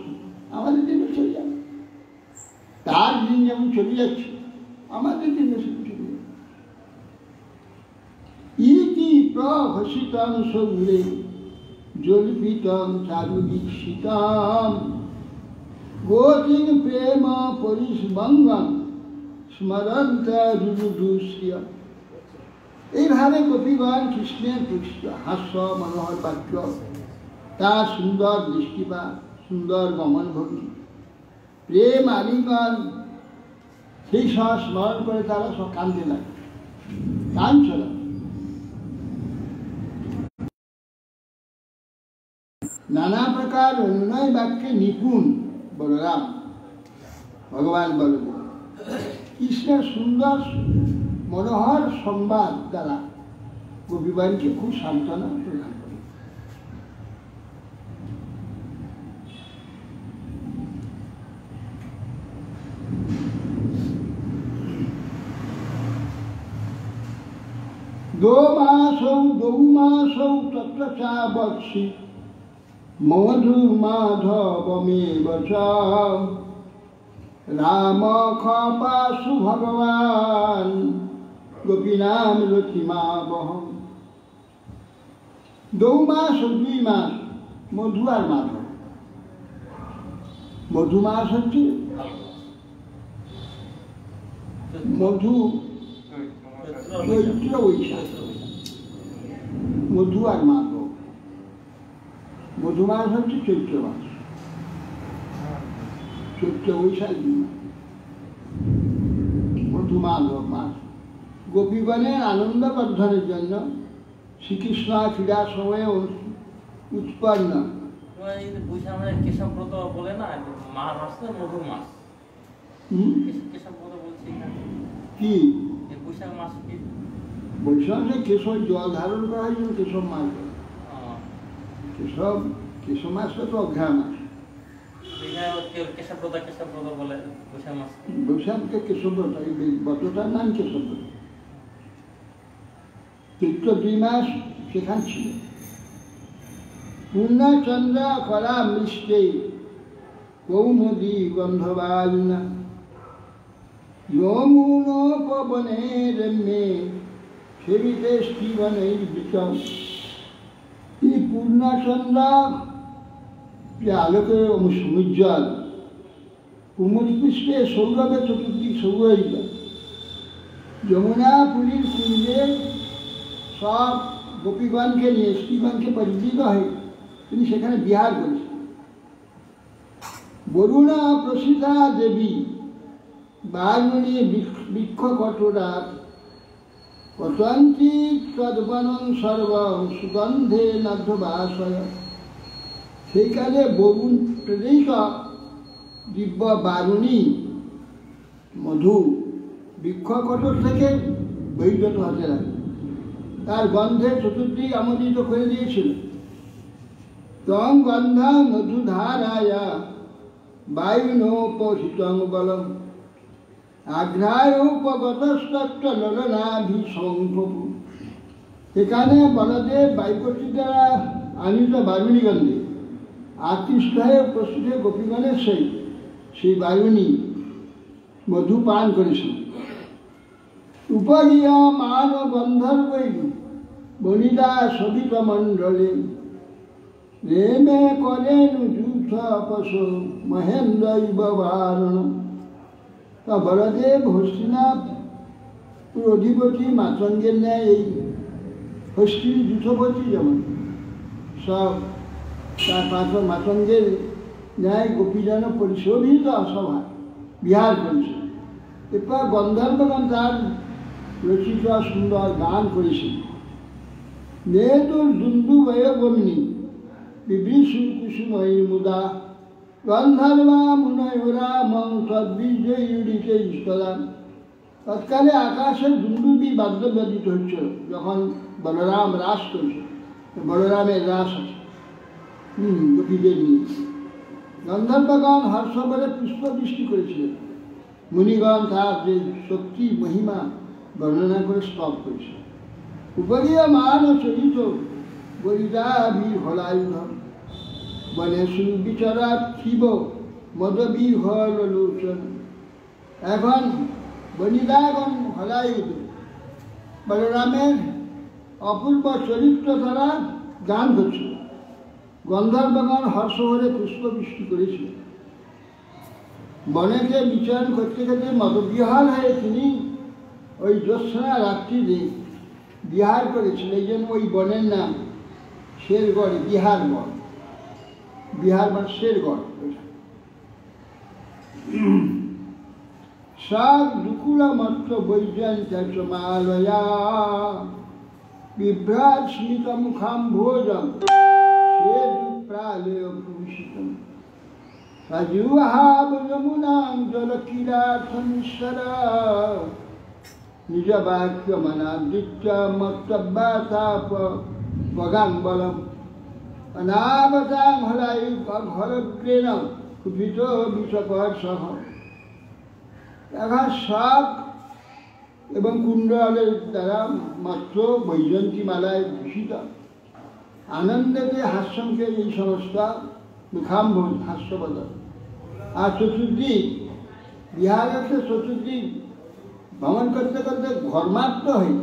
আমাদের দিনও চলে যাবে। তার দিন যেমন চলে যাচ্ছে আমাদের দিনও চলে যাবে। ইতি প্রহসিতং সৌরে জল্পিতং চারু দীক্ষিতং গোতিং প্রেম পরিস্বঙ্গং স্মরন্ত রুরুদুষ্য। এইভাবে গোপীগণ কৃষ্ণের হাস্য মনোহর বাক্য, তার সুন্দর দৃষ্টিপাত, সুন্দর গমনভঙ্গি, প্রেম আলিঙ্গন, সেই সব স্মরণ করে তারা সব কান্দে লাগে, কাঁদছিল। নানা প্রকার অনুনয় বাক্যে নিপুণ বলরাম ভগবান বলব কৃষ্ণের সুন্দর মনোহর সংবাদ দ্বারা গোপীগণকে খুব সান্ত্বনা প্রদান করে। দৌমাসৌ তত্র চা বৎসি মধু মাধবমেব চ রাম ক্ষপাসু ভগবান গোপীনাম রতিমা বহম। 2 মাস ও 2 মাস মধু আর মাধব। মধু মাস হচ্ছে মধু চৈত্র বৈশাখ, মধু আর মাধব। মধু মাস হচ্ছে চৈত্র মাস, চৈত্র বৈশাখ মধু মাধব মাস। গোপীগণের আনন্দ বর্ধনের জন্য শ্রীকৃষ্ণ ক্রীড়ার সময়ে উৎপন্ন। কেশবব্রত বলে না, মাস আসছে মধুর মাস, কেশবব্রত কি এই বৈশাখ মাস কি বৈশাখে কেশব জল ধারণ করা হয় যেন কেশব মাস বলে। কেশব মাসটা তো অঘ্রাণ মাস। কেশব্রত বলে বৈশাখ মাস। বৈশাখকে কেশব্রত, এই ব্রতটার নাম কেশব্রত। চৈত্র 2 মাস সেখান ছিল। পূর্ণচন্দ্র কলা মিষ্টে কৌমুদী গন্ধবালুনা যমুনোপবনে রম্যে সেবিতে স্ত্রীবনৈর্বৃতম। এই পূর্ণচন্দ্র যে আলোকে সমুজ্জ্বল, কুমুদ পুষ্পে সৌরভে চতুর্দিক সৌরহিত, যমুনা পুরীর কুঞ্জে সব গোপীগণকে নিয়ে স্ত্রীগণকে পরিচিত হয়ে তিনি সেখানে বিহার করেছেন। বরুণা প্রসিদ্ধা দেবী বাগ্মণি বৃক্ষ কঠোরাত পতন্তি তদ্বনং সর্বং সুগন্ধে নাধ্যবাসয়। সেইকালে বরুণ প্রদেশ দিব্য বারুণী মধু বৃক্ষ কঠোর থেকে বৈধত হতে লাগে, তার গন্ধে চতুর্দিক আমোদিত করে দিয়েছিল। তং গন্ধা মধুধারায়া বায়ুনোপহিতং বলম আঘ্রায়োপগতস্তত্র ললনাভিসংভবু। সেখানে বলদেব বায়ুকর্তৃক দ্বারা আনিত বারুণী গন্ধে আকৃষ্ট হয়ে উপস্থিত গোপীগণের সেই বারুণী মধু পান করেছিল। উপরিয়া মান গন্ধর্বৈ বনিদা সবিত মণ্ডলে রেমে করেন যুথ পশ মহেন্দ্র বারণ। তা বলদেব হস্তিনাথ অধিপতি মাতঙ্গের ন্যায় এই হস্তির যুথপতি যেমন সব তার মাতঙ্গের ন্যায় গোপীজন পরিশোভিত সভায় বিহার করেছে। এরপর গন্ধর্বগণ তার রচিত সুন্দর গান করেছে। নেতুর দুন্দু বয়গমনি বিভীষু কুসুময়ী মুদা গন্ধর্বা মুনয়রা মং তদ্বিজয়ীড়িতে স্থলা। তৎকালে আকাশের দুন্দুবি বাদ্যব্যতীত হচ্ছিল যখন বলরাম রাস করেছে। বলরামের রাস আছে গোপীদের নিয়ে। গন্ধর্বগণ হর্ষবরে পুষ্পবৃষ্টি করেছিলেন। মুনিগণ তার যে শক্তি মহিমা বর্ণনা করে স্তব করেছে। উপরীয় মান চরিত বলিদাবীর হলায়ুধ বনে সুবিচরা থিব মদবীর হলোচন। এখন বনিদাগণ হলায়ুধ বলরামের অপূর্ব চরিত্র দ্বারা গান করছিল। গন্ধর্বগণ হর্ষভরে পুষ্পবৃষ্টি করেছিল। বনেতে বিচরণ করতে করতে মদবিহাল হয়ে তিনি ওই জ্যোৎস্না রাত্রিতে বিহার করেছিল। এই জন্য ওই বনের নাম শেরগড়, বিহারগড়। বিহার মানে শেরগড়। সব দুকুল মত্ত বৈজয়ন্তমালয়া বিভ্রাট স্মিত মুখাম ভোজন সে দুপ্রালয় ভূষিতম সজুহাব যমুনাং জলক্রীড়ার্থমিশ্বরা নিজ বাক্য মনাদিত্য মত্তব্যাতাপ বগাং বলম অনাবতাং হলাই ঘরগ্রেণ কুপিত বিষকর সহ। এখন শাক এবং কুণ্ডলের দ্বারা মাত্র বৈজয়ন্তী মালায় ভূষিত আনন্দেতে হাস্যঙ্কের এই সমস্ত মুখাম্ভ হাস্যবদ। আর চতুর্দিক বিহারেতে চতুর্দিক ভ্রমণ করতে করতে ঘর্মাক্ত হয়ে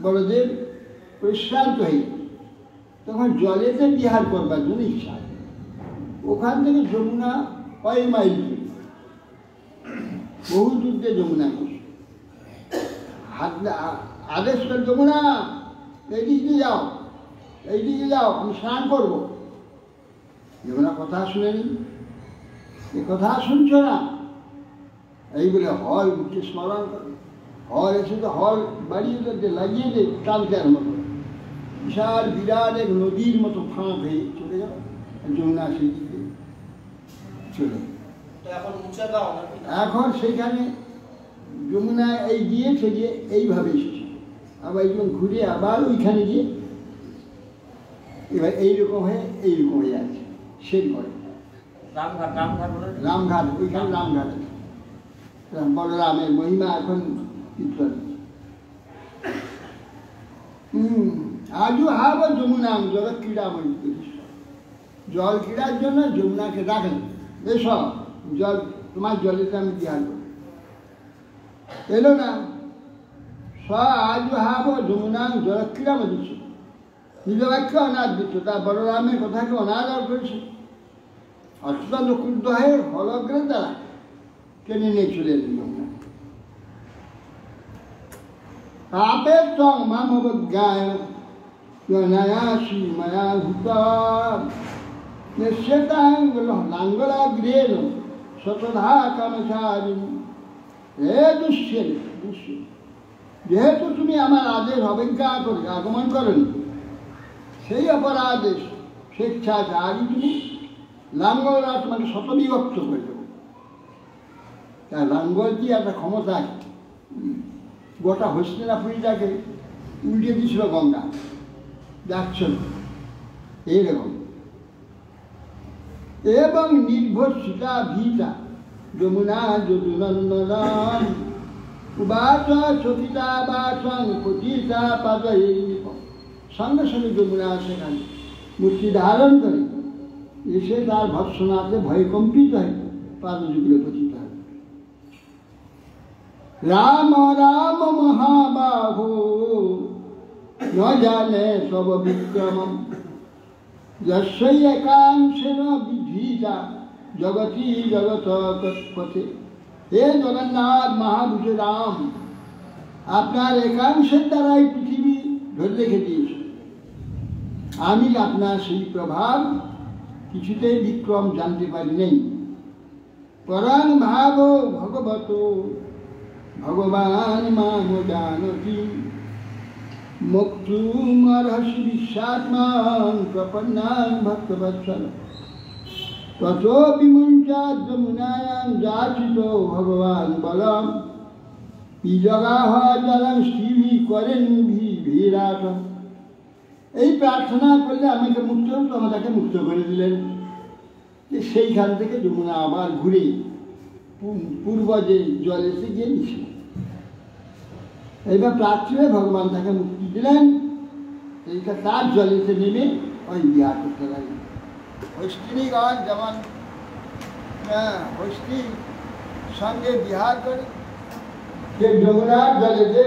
বড়দের পরিশ্রান্ত হয়ে তখন জলেতে বিহার করবার জন্য ইচ্ছা। ওখান থেকে যমুনা কয়েক মাইল দূরে, বহু দূরে যমুনা গেছে। আদেশ করে যমুনা এইদিকে যাও, এইদিকে যাও, আমি স্নান করবো। যমুনা কথা শুনেনি, এ কথা শুনছ না, এই বলে হল উঠে স্মরণ করে। হল এসে তো হল বাড়িয়ে দে, লাগিয়ে দে টানটার মতো। বিশাল বিরাট এক নদীর মতো ফাঁক হয়ে চলে গেল যমুনা সেই দিকে চলে। এখন সেইখানে যমুনা এই গিয়েছে গিয়ে এইভাবে এসেছে, আবার যখন ঘুরে আবার ওইখানে গিয়ে এবার এইরকম হয়ে যাচ্ছে সেই করে রামঘাট, ওইখানে রামঘাট আছে। বলরামের মহিমা এখন কীর্তন। আজও হাব যমুনা জল ক্রীড়াময়ী, জল ক্রীড়ার জন্য যমুনাকে ডাকেন, এসব জল তোমার জলেতে আমি বিহার করি। এলো না, স আজও হাব যমুনা জল ক্রীড়াময় দিচ্ছে, নিজ বাক্য অনাদ দিচ্ছে, তার বলরামের কথাকে অনাদর করেছে। অত্যন্ত ক্রুদ্ধ হয়ে হলগ্রের দ্বারা টেনে নিয়ে চলে এলেন যমুনা। পাপের তং মাম অবজ্ঞায় নায়াসি মায়া ভূতাম নিশ্চেতাঙ্গল লাঙ্গলাগ্রেণ শতধা কামচারিণী। হে দুষ্যের দুষ্য, যেহেতু তুমি আমার আদেশ অবজ্ঞা করে আগমন করেন, সেই অপরাধে স্বেচ্ছাচারী তুমি লাঙ্গলরা তোমাকে শতবিভক্ত করে দেবো। তার লাঙ্গল কি একটা ক্ষমতা আছে, গোটা হস্তিনাপুরীটাকে উল্টে দিয়েছিল গঙ্গা, যাচ্ছেন এইরকম। এবং নির্ভরশিতা ভীতা যমুনা যদুনন্দন উবাচ চকিতা বাসং পতিতা পাদয়ে, সঙ্গে সঙ্গে যমুনা সেখানে মূর্তি ধারণ করে এসে তার ভৎসনাতে ভয়ে কম্পিত হয়, পাদযুগলে পতিত হয়। রাম রাম মহাবাহো ন জানে সব বিক্রম যস্যৈ একাংশেন বিধীতা জগতি জগত তৎপথে। হে জগন্নাথ মহাভূষ রাম, আপনার একাংশের দ্বারাই পৃথিবী ধরে রেখে দিয়েছে। আমি আপনার সেই প্রভাব কিছুতেই বিক্রম জানতে পারি নেই। পরাণ ভাব ভগবত ভগবান মাম জানতি মুক্তুমর্হসি বিশ্বাত্মান প্রপন্নান ভক্তবৎসল। ততো বিমুঞ্চাৎ যমুনায়াং যাচিত ভগবান বলম জগাহ জলং শ্রীভি করেন বিরাট। এই প্রার্থনা করলে আমাকে মুক্ত হল, আমাকে মুক্ত করে দিলেন। সেইখান থেকে যমুনা আবার ঘুরে পূর্ব যে জল এসে গিয়ে নিছিল, এইবার প্রার্থনে ভগবান তাকে মুক্তি দিলেন। এইটা তার জলেতে নেমে ওই বিহার করতে লাগলেন। হস্তিনীগণ যেমন হস্তির সঙ্গে বিহার করে, যে যমুনার জলেতে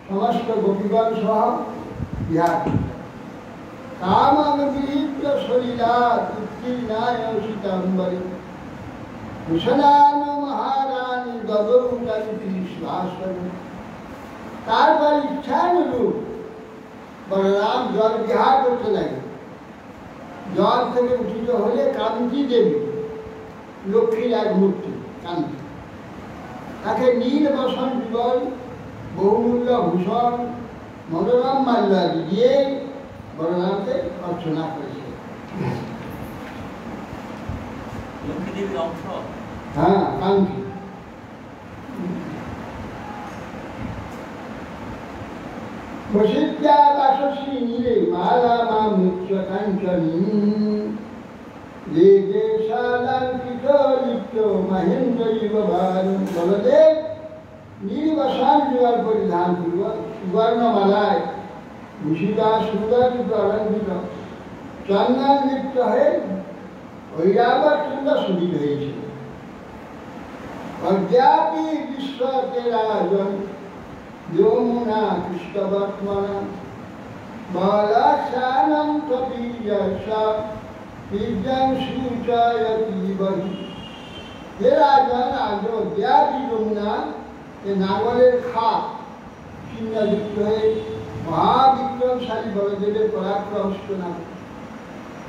সমস্ত গোপীগণ সহ বিহার কামগৃহীত শরীরা উত্তীর্ণায় সীতাম্বরী কুশলান মহারানী দদৌকালী শ্বাসরী। তারপর ইচ্ছানুরূপ বলরাম জল বিহার করতে লাগে। জল থেকে উঠিত হলে কান্তি দেবী, লক্ষ্মীর এক মূর্তি কান্তি, তাকে নীল বসন যুগল বহুমূল্য ভূষণ মনোরম মাল্যাদি দিয়ে বলরামকে অর্চনা করেছে। হ্যাঁ, কান্তি। প্রসিদ্ধা বাসশ্রী নীলে মালা মা মুচ্চ কাঞ্চনী যে যে শালাঙ্কিত লিপ্ত মহেন্দ্র যুগভার। বলদেব নীলবসান যুগল পরিধান পূর্বক সুবর্ণমালায় ভূষিতা সুন্দর অলঙ্কৃত চন্দন লিপ্ত হয়ে ঐরাবত সুন্দর শরীর হয়েছিল। অদ্যাপি বিশ্বকে রাজন যমুনা কৃষ্ণবর্তমানা বালাসানম কপিযশা বিদ্যাং সূচয়তি বহি। হে রাজন, আজ অদ্যাপি যমুনা এ নাগরের খাপ চিহ্নযুক্ত হয়ে মহাবিক্রমশালী বলদেবের পরাক্রম না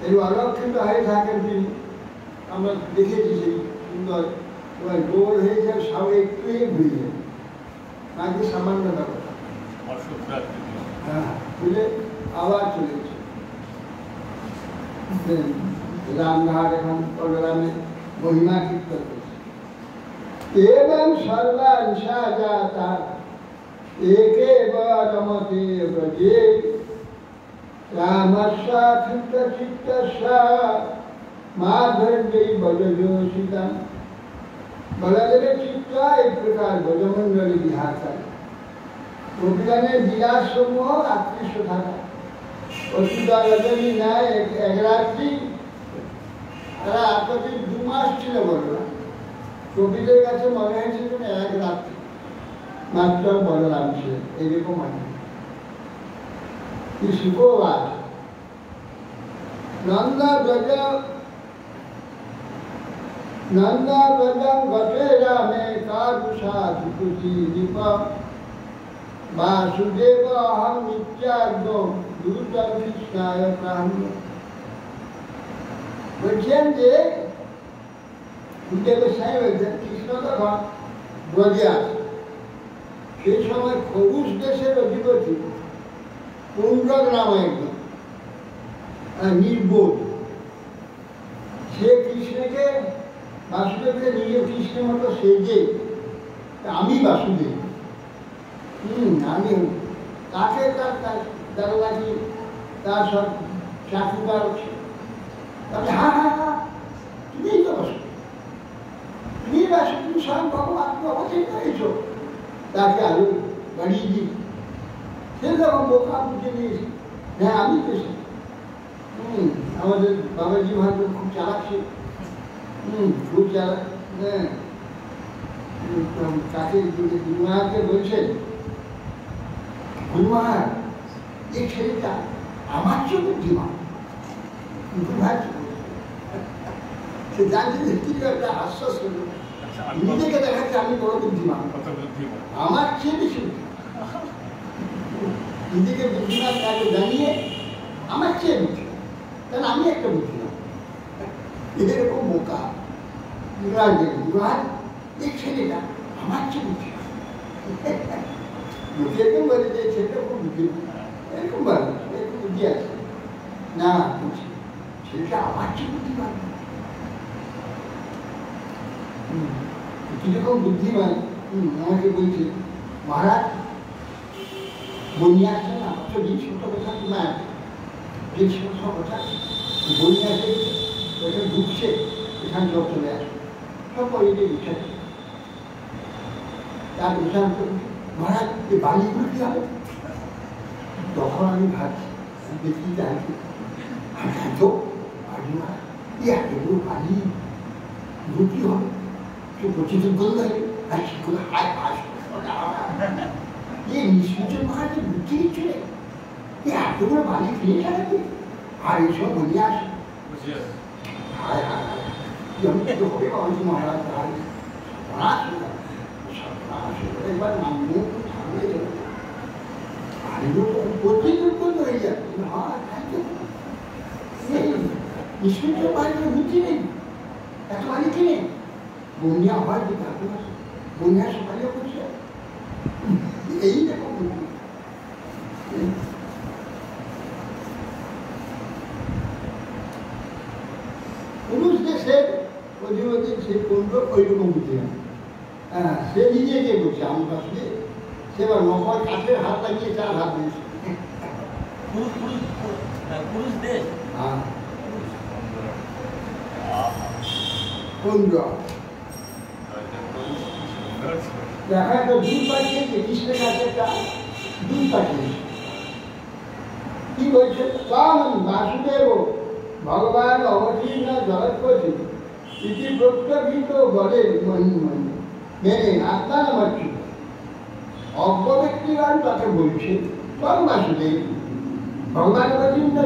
এই অলক্ষিত হয়ে থাকেন তিনি। আমরা দেখেছি সেই সুন্দর এবার গোল হয়েছে, সব একটু ঘুরে যায়, নাকি সামান্য ব্যাপার, হ্যাঁ বুঝলে আবার চলেছে। রামঘাট এখন বলরামের মহিমা কীর্তন করছে। एवं सर्वांशा जाता एकेव रमते व्रजे रामस्याकृतचित्तस्या माधुर्यै बलजोषिता। बलदेव चित्त एक प्रकार ब्रजमंडली विहार करे। गोपीगणের বিলাস সমূহ আকৃষ্ট থাকা অসুবিধা রজনী নাই এক রাত্রি তারা এতদিন 2 মাস ছিল বললাম। কবিদের কাছে মনে হয়েছে যেন এক রাত্রি মাত্র বললাম ছিল এরকম মনে কি শুক্রবার নন্দা ব্রজম গতে রামে কারুষা ধুকুতি দীপ वासुदेव अहम नित्याग्नो दूतम कृष्णाय प्राण। বলছেন যে গোসাই বলছেন কৃষ্ণ তখন ব্রজে আছে। সেই সময় খরুষ দেশের অধিপতি পুণ্ড্রক নাম একজন নির্বোধ, সে কৃষ্ণকে বাসুদেবকে নিজে কৃষ্ণের মতো সেজে আমি বাসুদেব আমি কাছে তার দারোগাজি তার সব চাকুকার তাহলে হ্যাঁ হ্যাঁ হ্যাঁ তুমি তো বসো, তুমি বাসো, তুমি স্বয়ং ভগবানকে অবতীর্ণ হয়েছ। তাকে আরো বাড়িয়ে দিই, সে যখন বোকা বুঝে নিয়েছি হ্যাঁ আমি তো সে আমাদের বাবাজি মহারাজ খুব চালাক ছিল, খুব চালাক। হ্যাঁ তাকে গুরুমাকে বলছেন গুরুমার এই ছেলেটা আমার চেয়ে বুদ্ধিমান। সে জানছে যে কি একটা আশ্বাস করল, নিজেকে দেখাচ্ছে আমি বড় বুদ্ধিমান, আমার চেয়ে বেশি নিজেকে বুদ্ধিমান তাকে জানিয়ে আমার চেয়ে বুদ্ধিমান, কারণ আমি একটা বুদ্ধিমান। এরকম বোকা এই ছেলেটা আমার চেয়ে বুদ্ধিমান, এরকম বলে যে ছেলেটা খুব বুদ্ধিমান, এরকম বলে এরকম বুদ্ধি আছে না, ছেলেটা আমার চেয়ে বুদ্ধিমান। কিরকম বুদ্ধিমান আমাকে বলছে মহারাজ বন্যা আসছে না, দিন ছোট কথা তোমার যে ছোট কথা বন্যা আসে ওটা ঢুকছে, এখান সব চলে আসে সব পরে উঠে তার উঠান মহারাজ এই বালিগুলো কি হবে? তখন আমি ভাবছি দেখি জানছি আমি জানতো বাড়ি মহারাজ এতগুলো বালি কি হবে? প্রচুর গন্ধ হবে আর সেগুলো হায় হাস নিশ্চয় মহারাজের বুদ্ধি চলে এতগুলো বালি ফিরে থাকবে আর এইসব বলি আসে হায় হায় হবে বাবাজি মহারাজ একবার নামবো থাকলে প্রত্যেকের বন্ধ হয়ে যাবে। নিশ্চয় বাড়িতে বুদ্ধি নেই, এত বাড়ি কিনে বন্যা হয় যে তাকে বন্যা সকালেও করছে এই রকম বুদ্ধি। পুরুষ দেশের অধিপতি সে কোনটা ওই রকম বুদ্ধি না, হ্যাঁ সে নিজেকে বলছে আমি আসলে সে আবার নকল কাঠের হাত লাগিয়ে 4 হাত দিয়েছে। পুরুষ দেশ হ্যাঁ পুণ্ড্র দেখা একটা দুধ পাঠিয়েছে, কৃষ্ণের কাছে একটা দুধ পাঠিয়েছে। কি বলছে? বাসুদেব ভগবান অবতীর্ণ জগৎপতি ইতি প্রত্যভিত বলে মহিমণি মেনে আত্মা নামাচ্ছি। অজ্ঞ ব্যক্তিগণ তাকে বলছে স্বয়ং বাসুদেব ভগবান অবতীর্ণ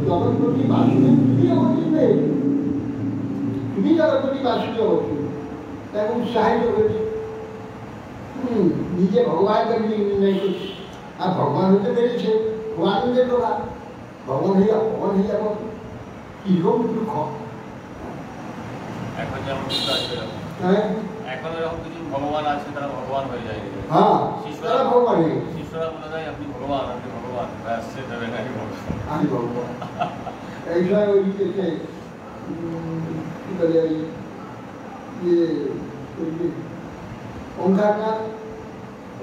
জগৎপতি বাসুদেব তুমি অবতীর্ণ, তুমি জগৎপতি বাসুদেব অবতীর্ণ, তাকে উৎসাহিত করেছে। নিজে ভগবানকে নির্ণয় করছে আর ভগবান হতে পেরেছে খুব আনন্দের কথা। ভগবান হয়ে যাব কিরকম দুঃখ। এখন যেমন এখন এরকম কিছু ভগবান আছে তারা ভগবান হয়ে যায়। হ্যাঁ শিষ্যরা ভগবান হয়ে গেছে, শিষ্যরা বলে যায় আপনি ভগবান, আপনি ভগবান, আসছে তবে নাকি আমি ভগবান। এই সময় ওই দিকে কি বলে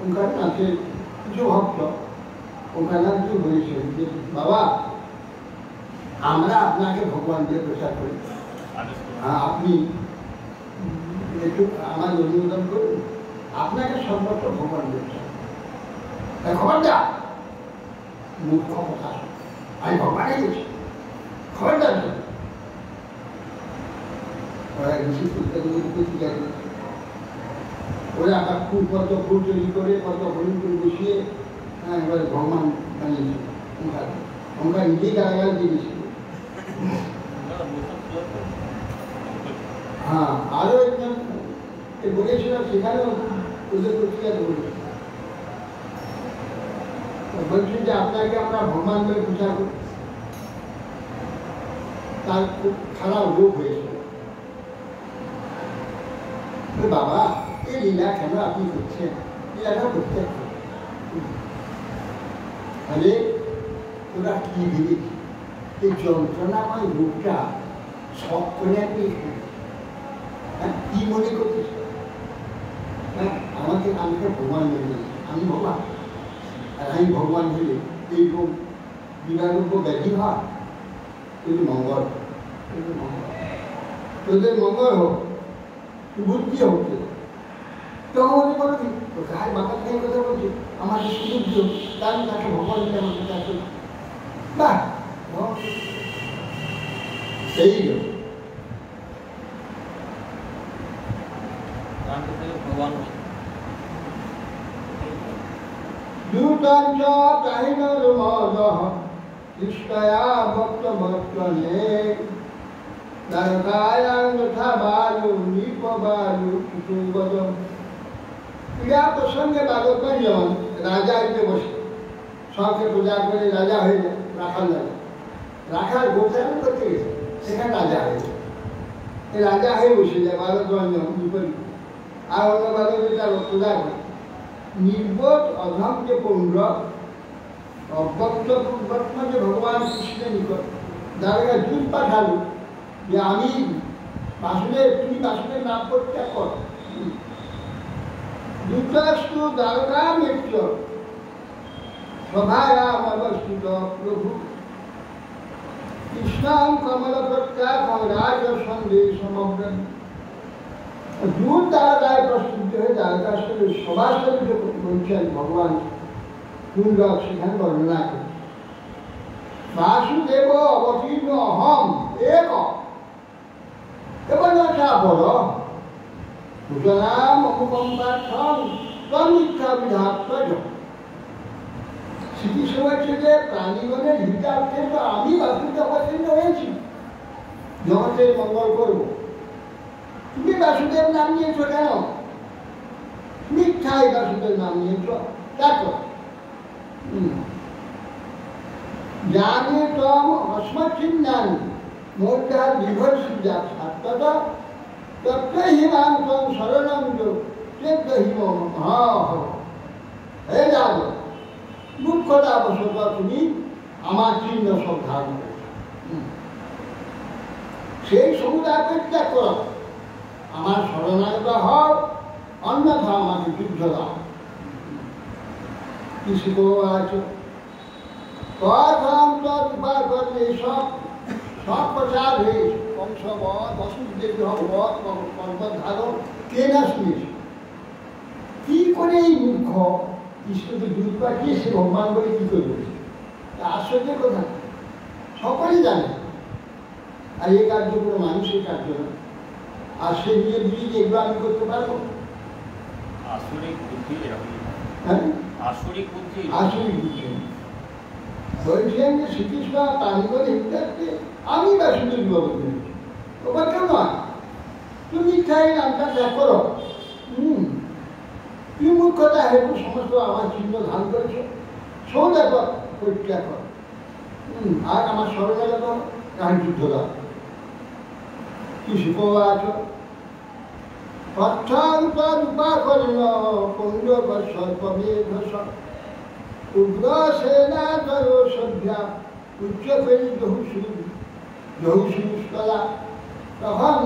ওঙ্কারনাথের কিছু ভক্ত ওঙ্কারনাথজি বলেছেন যে বাবা আমরা আপনাকে ভগবান দিয়ে প্রচার করি, আপনি একটু আমার অনুমোদন করুন, আপনাকে সর্বত্র ভগবান দিয়ে প্রচার খবরদার, মূর্খ কথা, আমি ভগবানে গেছি, খবরদার ওরা আবার ফুল কত ফুল তৈরি করে কত হলুদ করে বসিয়ে এবার ভগবান বানিয়েছিল ওঙ্কার নিজেই গালাগাল দিয়েছিল। হ্যাঁ, আরো একজন বলেছিল, সেখানেও ওদের পত্রিকাতে বলেছিল, বলছেন যে আপনাকে আমরা ভগবান বলে প্রচার করি। তার খুব খারাপ রোগ হয়েছিল। বাবা এই লীলা কেন আপনি করছেন, লীলাটা করতে তাহলে ওরা কি ভেবেছি এই যন্ত্রণাময় রোগটা সব করে আপনি কি মনে করতেছে, আমাকে ভগবান মেনে নিয়েছে, আমি ভগবান, আর আমি ভগবান হলে এই রোগ বিনারোগ্য ব্যাধি হয়, কিন্তু মঙ্গল তোদের মঙ্গল হোক, বুদ্ধি হচ্ছে তখন মনে করবি গায়ে বাঁকা খেয়ে কথা বলছে, আমার যে সুবুদ্ধি হোক তার তাকে ভগবান মিলে আমার কাছে আসবে, বাহ সেই ভগবান दूतांच काहिनर्मदः इष्टया भक्तभक्तने नरकायां यथा बालु नीपबालु कुटुम्बद। ক্রীড়া প্রসঙ্গে বালকগণ যেমন রাজা এসে বসে সবকে পূজা করে রাজা হয়ে যায়, রাখাল গোচারণ করতে গেছে, সেখানে রাজা হয়ে যায়, রাজা হয়ে বসে যায় বালকগণ যেমন বিপরীত, আর অন্য বালকের তার পূজা করে নির্বোধ অধমকে পৌর অব্যক্ত পূর্বত্ম যে ভগবান কৃষ্ণের নিকট যার কাছে দূত পাঠালো যে আমি বাসুদেব, তুমি বাসুদেব নাম পরিত্যাগ কর। দুতস্তু দ্বারকা মিত্র সভায়াম অবস্থিত প্রভু কৃষ্ণাং কমল প্রত্যাগ রাজ সন্দেশ সমগ্র। দূর দ্বারকায় প্রস্তুত হয়ে দ্বারকাশ্বরের সভাস্থলে যে বলছেন ভগবান কুণ্ডক, সেখানে বর্ণনা করে বাসুদেব অবতীর্ণ অহম এক এবং বড় সুতরাং অনুকম্পার্থম তমিথ্যা বিধাত্মজ। শ্রীকৃষ্ণ বলছে যে প্রাণীগণের হিতার্থে তো আমি বাসুদেব অবতীর্ণ হয়েছি, জগতের মঙ্গল করবো। তুমি বাসুদেব নাম নিয়েছ কেন? মিথ্যাই বাসুদেব নাম নিয়েছ, দেখো জানে তম অস্মচ্ছিন্নানি মোদ্ধার বিভর্ষি যা ছাত্রতা তত্ত্বহীনান্তম শরণম চেদ্দহিম হে যাগ মূর্খতা বশত তুমি আমার চিহ্ন সব ধারণ করেছ, সেই সমুদায় পরিত্যাগ করো, আমার শরণাগত হও, অন্যথা আমাকে যুদ্ধ দাও। কি শিখবো আছে কথম তৎপার করলে সব প্রচার হয়েছে, কংসবধ বসুদেব বধ পর্বত ধারণ কে না শুনেছে। কি করে এই মূর্খ কৃষ্ণকে দুধ পাঠিয়ে সে ভগবান বলে কি করে বলেছে, আশ্চর্যের কথা, সকলেই জানে। আর এই কার্য কোনো মানুষের কার্য না, আর সে নিয়ে বুঝি যে এগুলো আমি করতে পারবো। আসরিক বুদ্ধি এরকম, হ্যাঁ আসরিক বুদ্ধি, আসরিক বুদ্ধি। বলছেন যে শ্রীকৃষ্ণ প্রাণীগণ হিতার্থে আমি বাসুদেব বিবাহ করেছি, তোমার কেউ নয়, তুমি মিথ্যাই নামটা ত্যাগ করো। তুমি মূর্খতা হেতু সমস্ত আমার চিহ্ন ধান করেছো, সৌদাগ পরিত্যাগ কর, আর আমার শরণাগত কারণ যুদ্ধ দাও। কি শিখবা আছো পক্ষান্তরূপাকর্ণ পৌণ্ডব সর্পমেধ উগ্রসেনাধর সভ্যা উচ্চপরি জহুসুস্থলা। তখন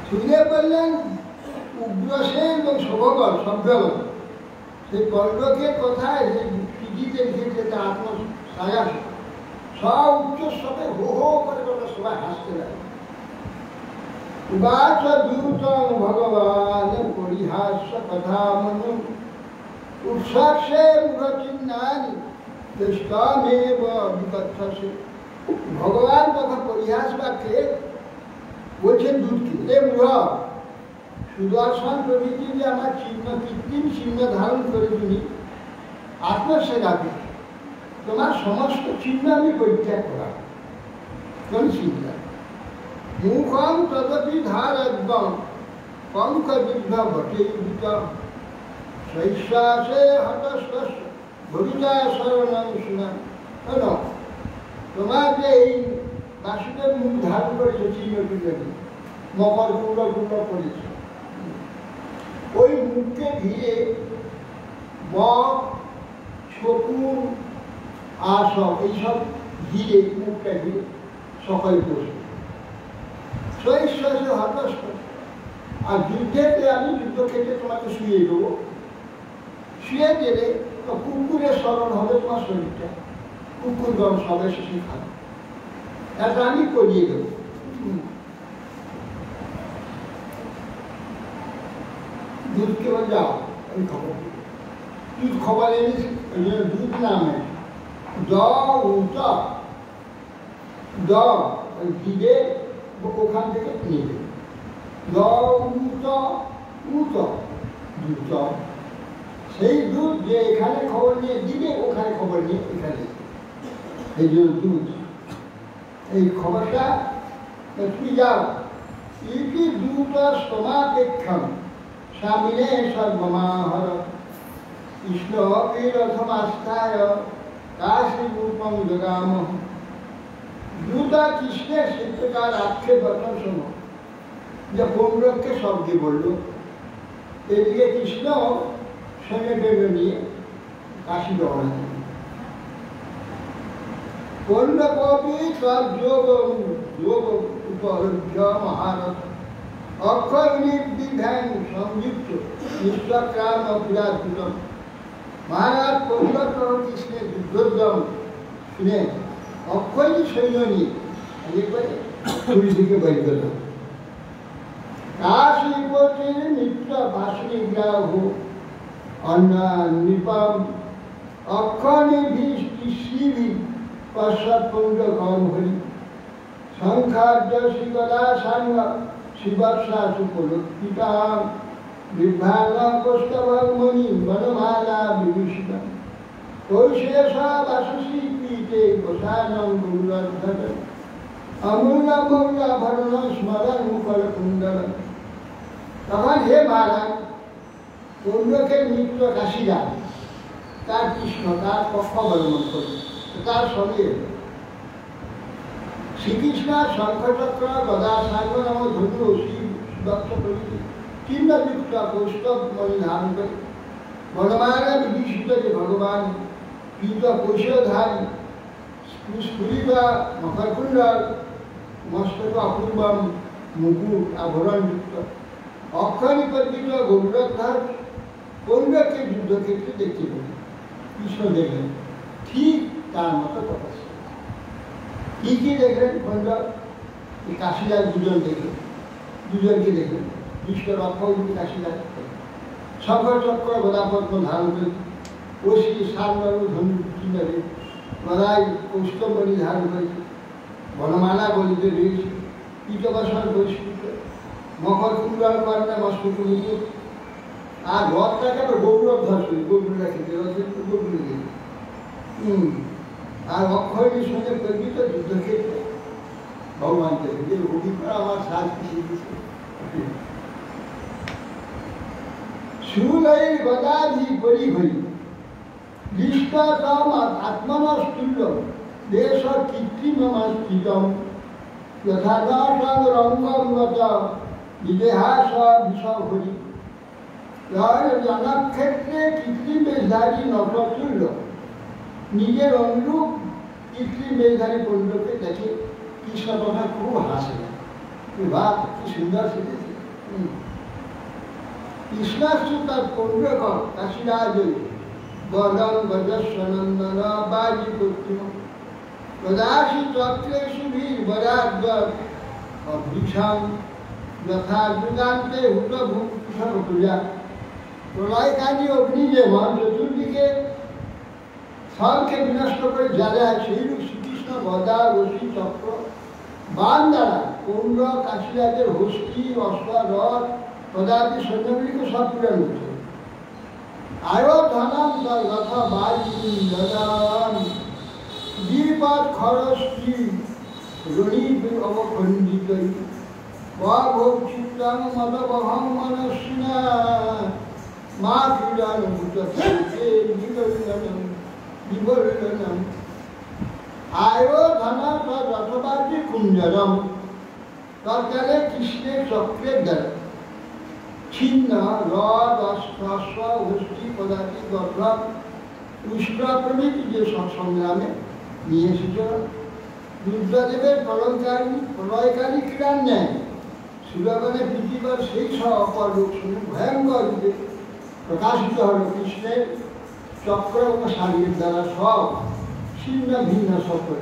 শুনে বললেন উগ্র উগ্রসেন এবং শুভগণ সভ্যগণ সেই কণ্ডকের কথায় যে পিজিতে লিখেছে তা আত্মসায়া সব উচ্চস্বরে হো হো করে তোমরা সবাই হাসতে লাগে। উবাচ দ্রুতং ভগবান পরিহাস্য কথা মনু উৎসাক্ষে মূঢ়চিহ্নানি দৃষ্টামেব বিকথ্যসে। ভগবান তথা পরিহাস বাক্যে বলছেন দুধকে, এ মূঢ়, সুদর্শন প্রভৃতি যে আমার চিহ্ন কৃত্রিম চিহ্ন ধারণ করে তুমি আত্মসেবাকে তোমার সমস্ত চিহ্ন আমি পরিত্যাগ করা কোন চিন্তা মুখম তদপি ধারদ্বম পঙ্ক বিঘ্ন বটে শৈশ্বাসে হতস্ব ভবিতা শরণং শুনাম। কেন তোমার যে এই বাসুদেব মুখ ধারণ করেছে চিহ্ন চিহ্ন মকর কুণ্ড কুণ্ড করেছে, ওই মুখকে ঘিরে বক শকুন আর সব এইসব ঘিরে মুখটা ঘিরে সকল বসে সহিষ্ণে হতাশ। আর যুদ্ধেতে আমি যুদ্ধক্ষেত্রে তোমাকে শুয়ে দেবো, শুয়ে দিলে কুকুরের স্মরণ হবে তোমার শরীরটা, কুকুরগণ সবে শেষে খাবে, এটা আমি করিয়ে দেবো। দুধকে বলে যাও আমি খবর দিই, দুধ খবর এনেছি ওই জন্য দুধ নামে দ উত দ দিবে ওখান থেকে নেবে দ উত উত দুধ, সেই দুধ যে এখানে খবর নিয়ে দিবে ওখানে খবর নিয়ে এখানে, এই জন্য দুধ। এই খবরটা তুমি যাও ইতি দুধ স্তমাপেক্ষম স্বামিনে সর্বমাহর কৃষ্ণ রথমাস্থায় কাশী রূপম জগাম। দুটা কৃষ্ণের শিল্পকার আক্ষেপ বচন শোনো, যে পৌরককে শব্দে বলল, এদিকে কৃষ্ণ সৈন্যকে নিয়ে কাশী রওনা দিল। পৌরকপি সব যোগ যোগ উপলভ্য মহারথ অক্ষয় নির্বিধান সংযুক্ত নিষ্প্রাম বিরাজুতম। মহারাজ পরিবর্তন কৃষ্ণের যুদ্ধোদ্যম শুনে অক্ষয় সৈন্য নিয়ে একবারে পুরী থেকে বের গেল। কাশীপতির মিত্র বাসনী গ্রাহ অন্য নৃপম অক্ষণিভি পশ্চাৎ পুণ্ড কম হরি সংখ্যার্য শিকলা সাঙ্গ শিবর্ষা সুপলক্ষিতা বিভ্রাঙ্গ কৌস্তভমণি বনমালা বিভূষিত কৈশেষ বাসসী পীতে গোসানং গৌরধর অমূল্য মৌল্য ভরণ স্মরণ মুখল কুণ্ডল। তখন হে মহারাজ, পৌরকের মিত্র কাশীরা তার কৃষ্ণ তার পক্ষ অবলম্বন করে তার সঙ্গে শ্রীকৃষ্ণ শঙ্খচক্র গদা সাঙ্গ নাম ধনু সুদক্ষ প্রভৃতি চিহ্নযুক্ত কৌস্তব মণি ধারণ করে বনমালা বিভীষিত যে ভগবান পীত কৈশধারী স্ফুরিত মকরকুণ্ডল মস্তক অপূর্বম মুকুট আভরণযুক্ত অক্ষয় নিপজ্জিত গৌরধর পৌরকে যুদ্ধক্ষেত্রে দেখতে পেলেন। কৃষ্ণ দেখলেন ঠিক তার মতো কথা ছিল। কি কি দেখলেন? পৌরক কাশীরাজ দুজন দেখলেন, দুজনকে দেখলেন বিশ্বের অক্ষয় কাশীরাজ শঙ্খচক্র গদাপদ্ম ধারণ করে ওষি সারবারু ধনু কিনারে গদায় কৌস্তমণি ধারণ করেছে, বনমালা গলিতে রয়েছে, পীতবসন বৈষ্ণব মকর কুণ্ডল কর্ণে মস্তক মুকুট, আর রথটাকে আবার গৌরব ধর করি, গৌরটা খেতে রথের গৌর গেছে। আর অক্ষয়টির সঙ্গে প্রেরিত যুদ্ধক্ষেত্রে ভগবানকে যে অভিজ্ঞতা আমার সাজ পিছিয়ে দিচ্ছে। সুলয়ের গদাধি পরি হই দৃষ্টতম আত্মনস্তুল্য দেশ কৃত্রিমমাস্তিতম যথাদং রঙ্গমগত বিদেহাস বিষহরি। জনক্ষেত্রে কৃত্রিম বেশধারী নটতুল্য নিজের অনুরূপ কৃত্রিম বেশধারী পণ্যকে দেখে কৃষ্ণ কথা খুব হাসে, বাহ কি সুন্দর সেজেছে। কৃষ্ণাশ্রু তার পৌরকর কাশীরাজ বদন বজস্বনন্দন বাজি কর্তৃম প্রদাসী চক্রেশু বীর বরাদ্বর অভৃষাম যথা যুগান্তে হুত ভূষণ পূজা প্রলয়কারী অগ্নি যেমন চতুর্দিকে সবকে বিনষ্ট করে জ্বালায় সেইরূপ শ্রীকৃষ্ণ গদা রশি চক্র বান দ্বারা পৌর কাশীরাজের হস্তি অশ্ব রথ পদার্থী সৈন্যগুলিকে সব পূরণ করছে। আয়ো ধনাম রথ বাজি দদান দ্বিপদ খরস কি রণী অবখণ্ডিত ভোগ চিত্তাং মদবহং মনস্বিনা মা ক্রীড়ান বিবর্ণনম আয়ো ধনা রথবাজি কুঞ্জরম তৎকালে কৃষ্ণের চক্রের দ্বারা ছিন্ন রথ অস্ত্র হস্তি পদার্থী গর্ভ উষ্ট্র প্রভৃতি যে সব সংগ্রামে নিয়ে এসেছিল রুদ্রদেবের প্রলয়কারী ক্রীড়ার ন্যায় সুরগণে পৃথিবীর সেই সব অপর রূপ শুনে ভয়ঙ্কর রূপে প্রকাশিত হল কৃষ্ণের চক্র ও শারীর দ্বারা সব ছিন্ন ভিন্ন সকল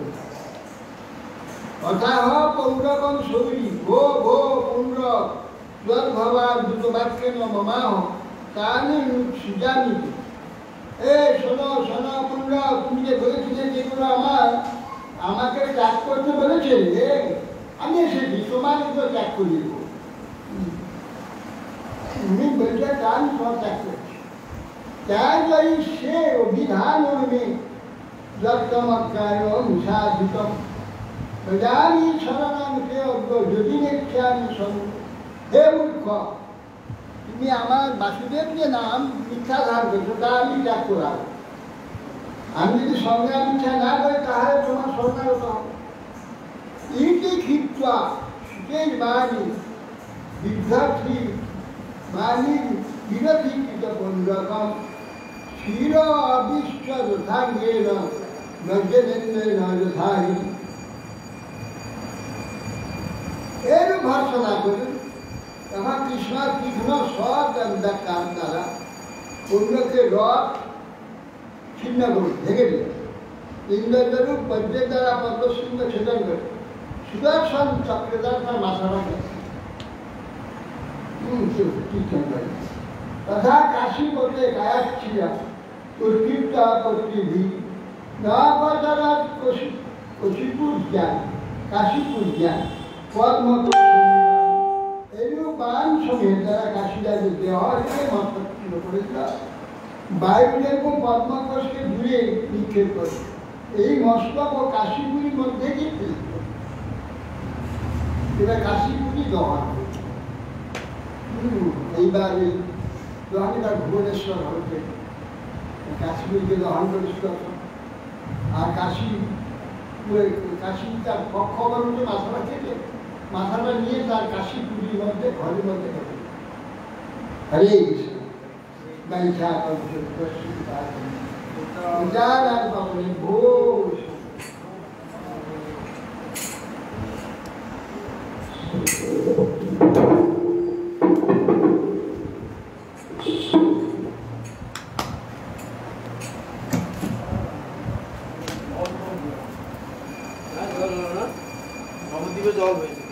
অথাহ পৌরকম শৌরী ভো ভো পৌর যদ্ভবা দ্রুত বাক্যে মমাহ তানি সুজামি শোনো শোনো পৌর তুমি যে বলেছিলে যেগুলো আমাকে ত্যাগ করতে বলেছে আমি এসেছি তোমার তো ত্যাগ করে দেব তুমি বলছে কান সব ত্যাগ করছি ত্যাগ সে অভিধান যত্তমকায় মুসাধিতম প্রজানি শরণামকে অজ্ঞ যদি নেক্ষামি শরণ হে মূর্খ তুমি আমার বাসুদেব যে নাম মিথ্যা ধার করছো তা আমি ত্যাগ করাবো আমি যদি সংগ্রাম ইচ্ছা না করি তাহলে তোমার শরণাগত হবে ইতি ক্ষিপ্তা সুখের বাণী বিদ্যার্থী বাণী বিরোধীকৃত পৌরকম ক্ষীর অবিষ্ট যথাঙ্গেন নজনেন্দ্রেণ যথাহি এর ভর্সনা করুন তখন কৃষ্ণ তীক্ষ্ণ সব কান দ্বারা পৌরকে রথ ছিন্ন করুন ভেঙে দিল ইন্দ্ররূপ বজ্রের দ্বারা পদ্মশৃঙ্গ ছেদন করে সুদর্শন চক্রের দ্বারা তার মাথাটা তথা কাশীপতে কায়াচ্ছিয়া উৎকৃপ্তা পত্রিভি নবতরাত কশিপুর জ্ঞান কাশীপুর জ্ঞান পদ্ম এরূপ বান সঙ্গে তারা কাশীরাজের দেহকে মস্তক করেছিল বায়ু যেরকম পদ্মকোষকে দূরে নিক্ষেপ করে এই মস্তক ও কাশীপুরীর মধ্যে কি এবার কাশীপুরী দহন এইবার এই দহনটা ভুবনেশ্বর হচ্ছে কাশীপুরীকে দহন করেছিল আর কাশী তার পক্ষ বলতে মাথাটা কেটে মাথাটা নিয়ে তার কাশীপুরীর মধ্যে ঘরের মধ্যে কেটে হরে Krishna Bancha Jalan Pabli Bos নবদ্বীপে জল হয়েছে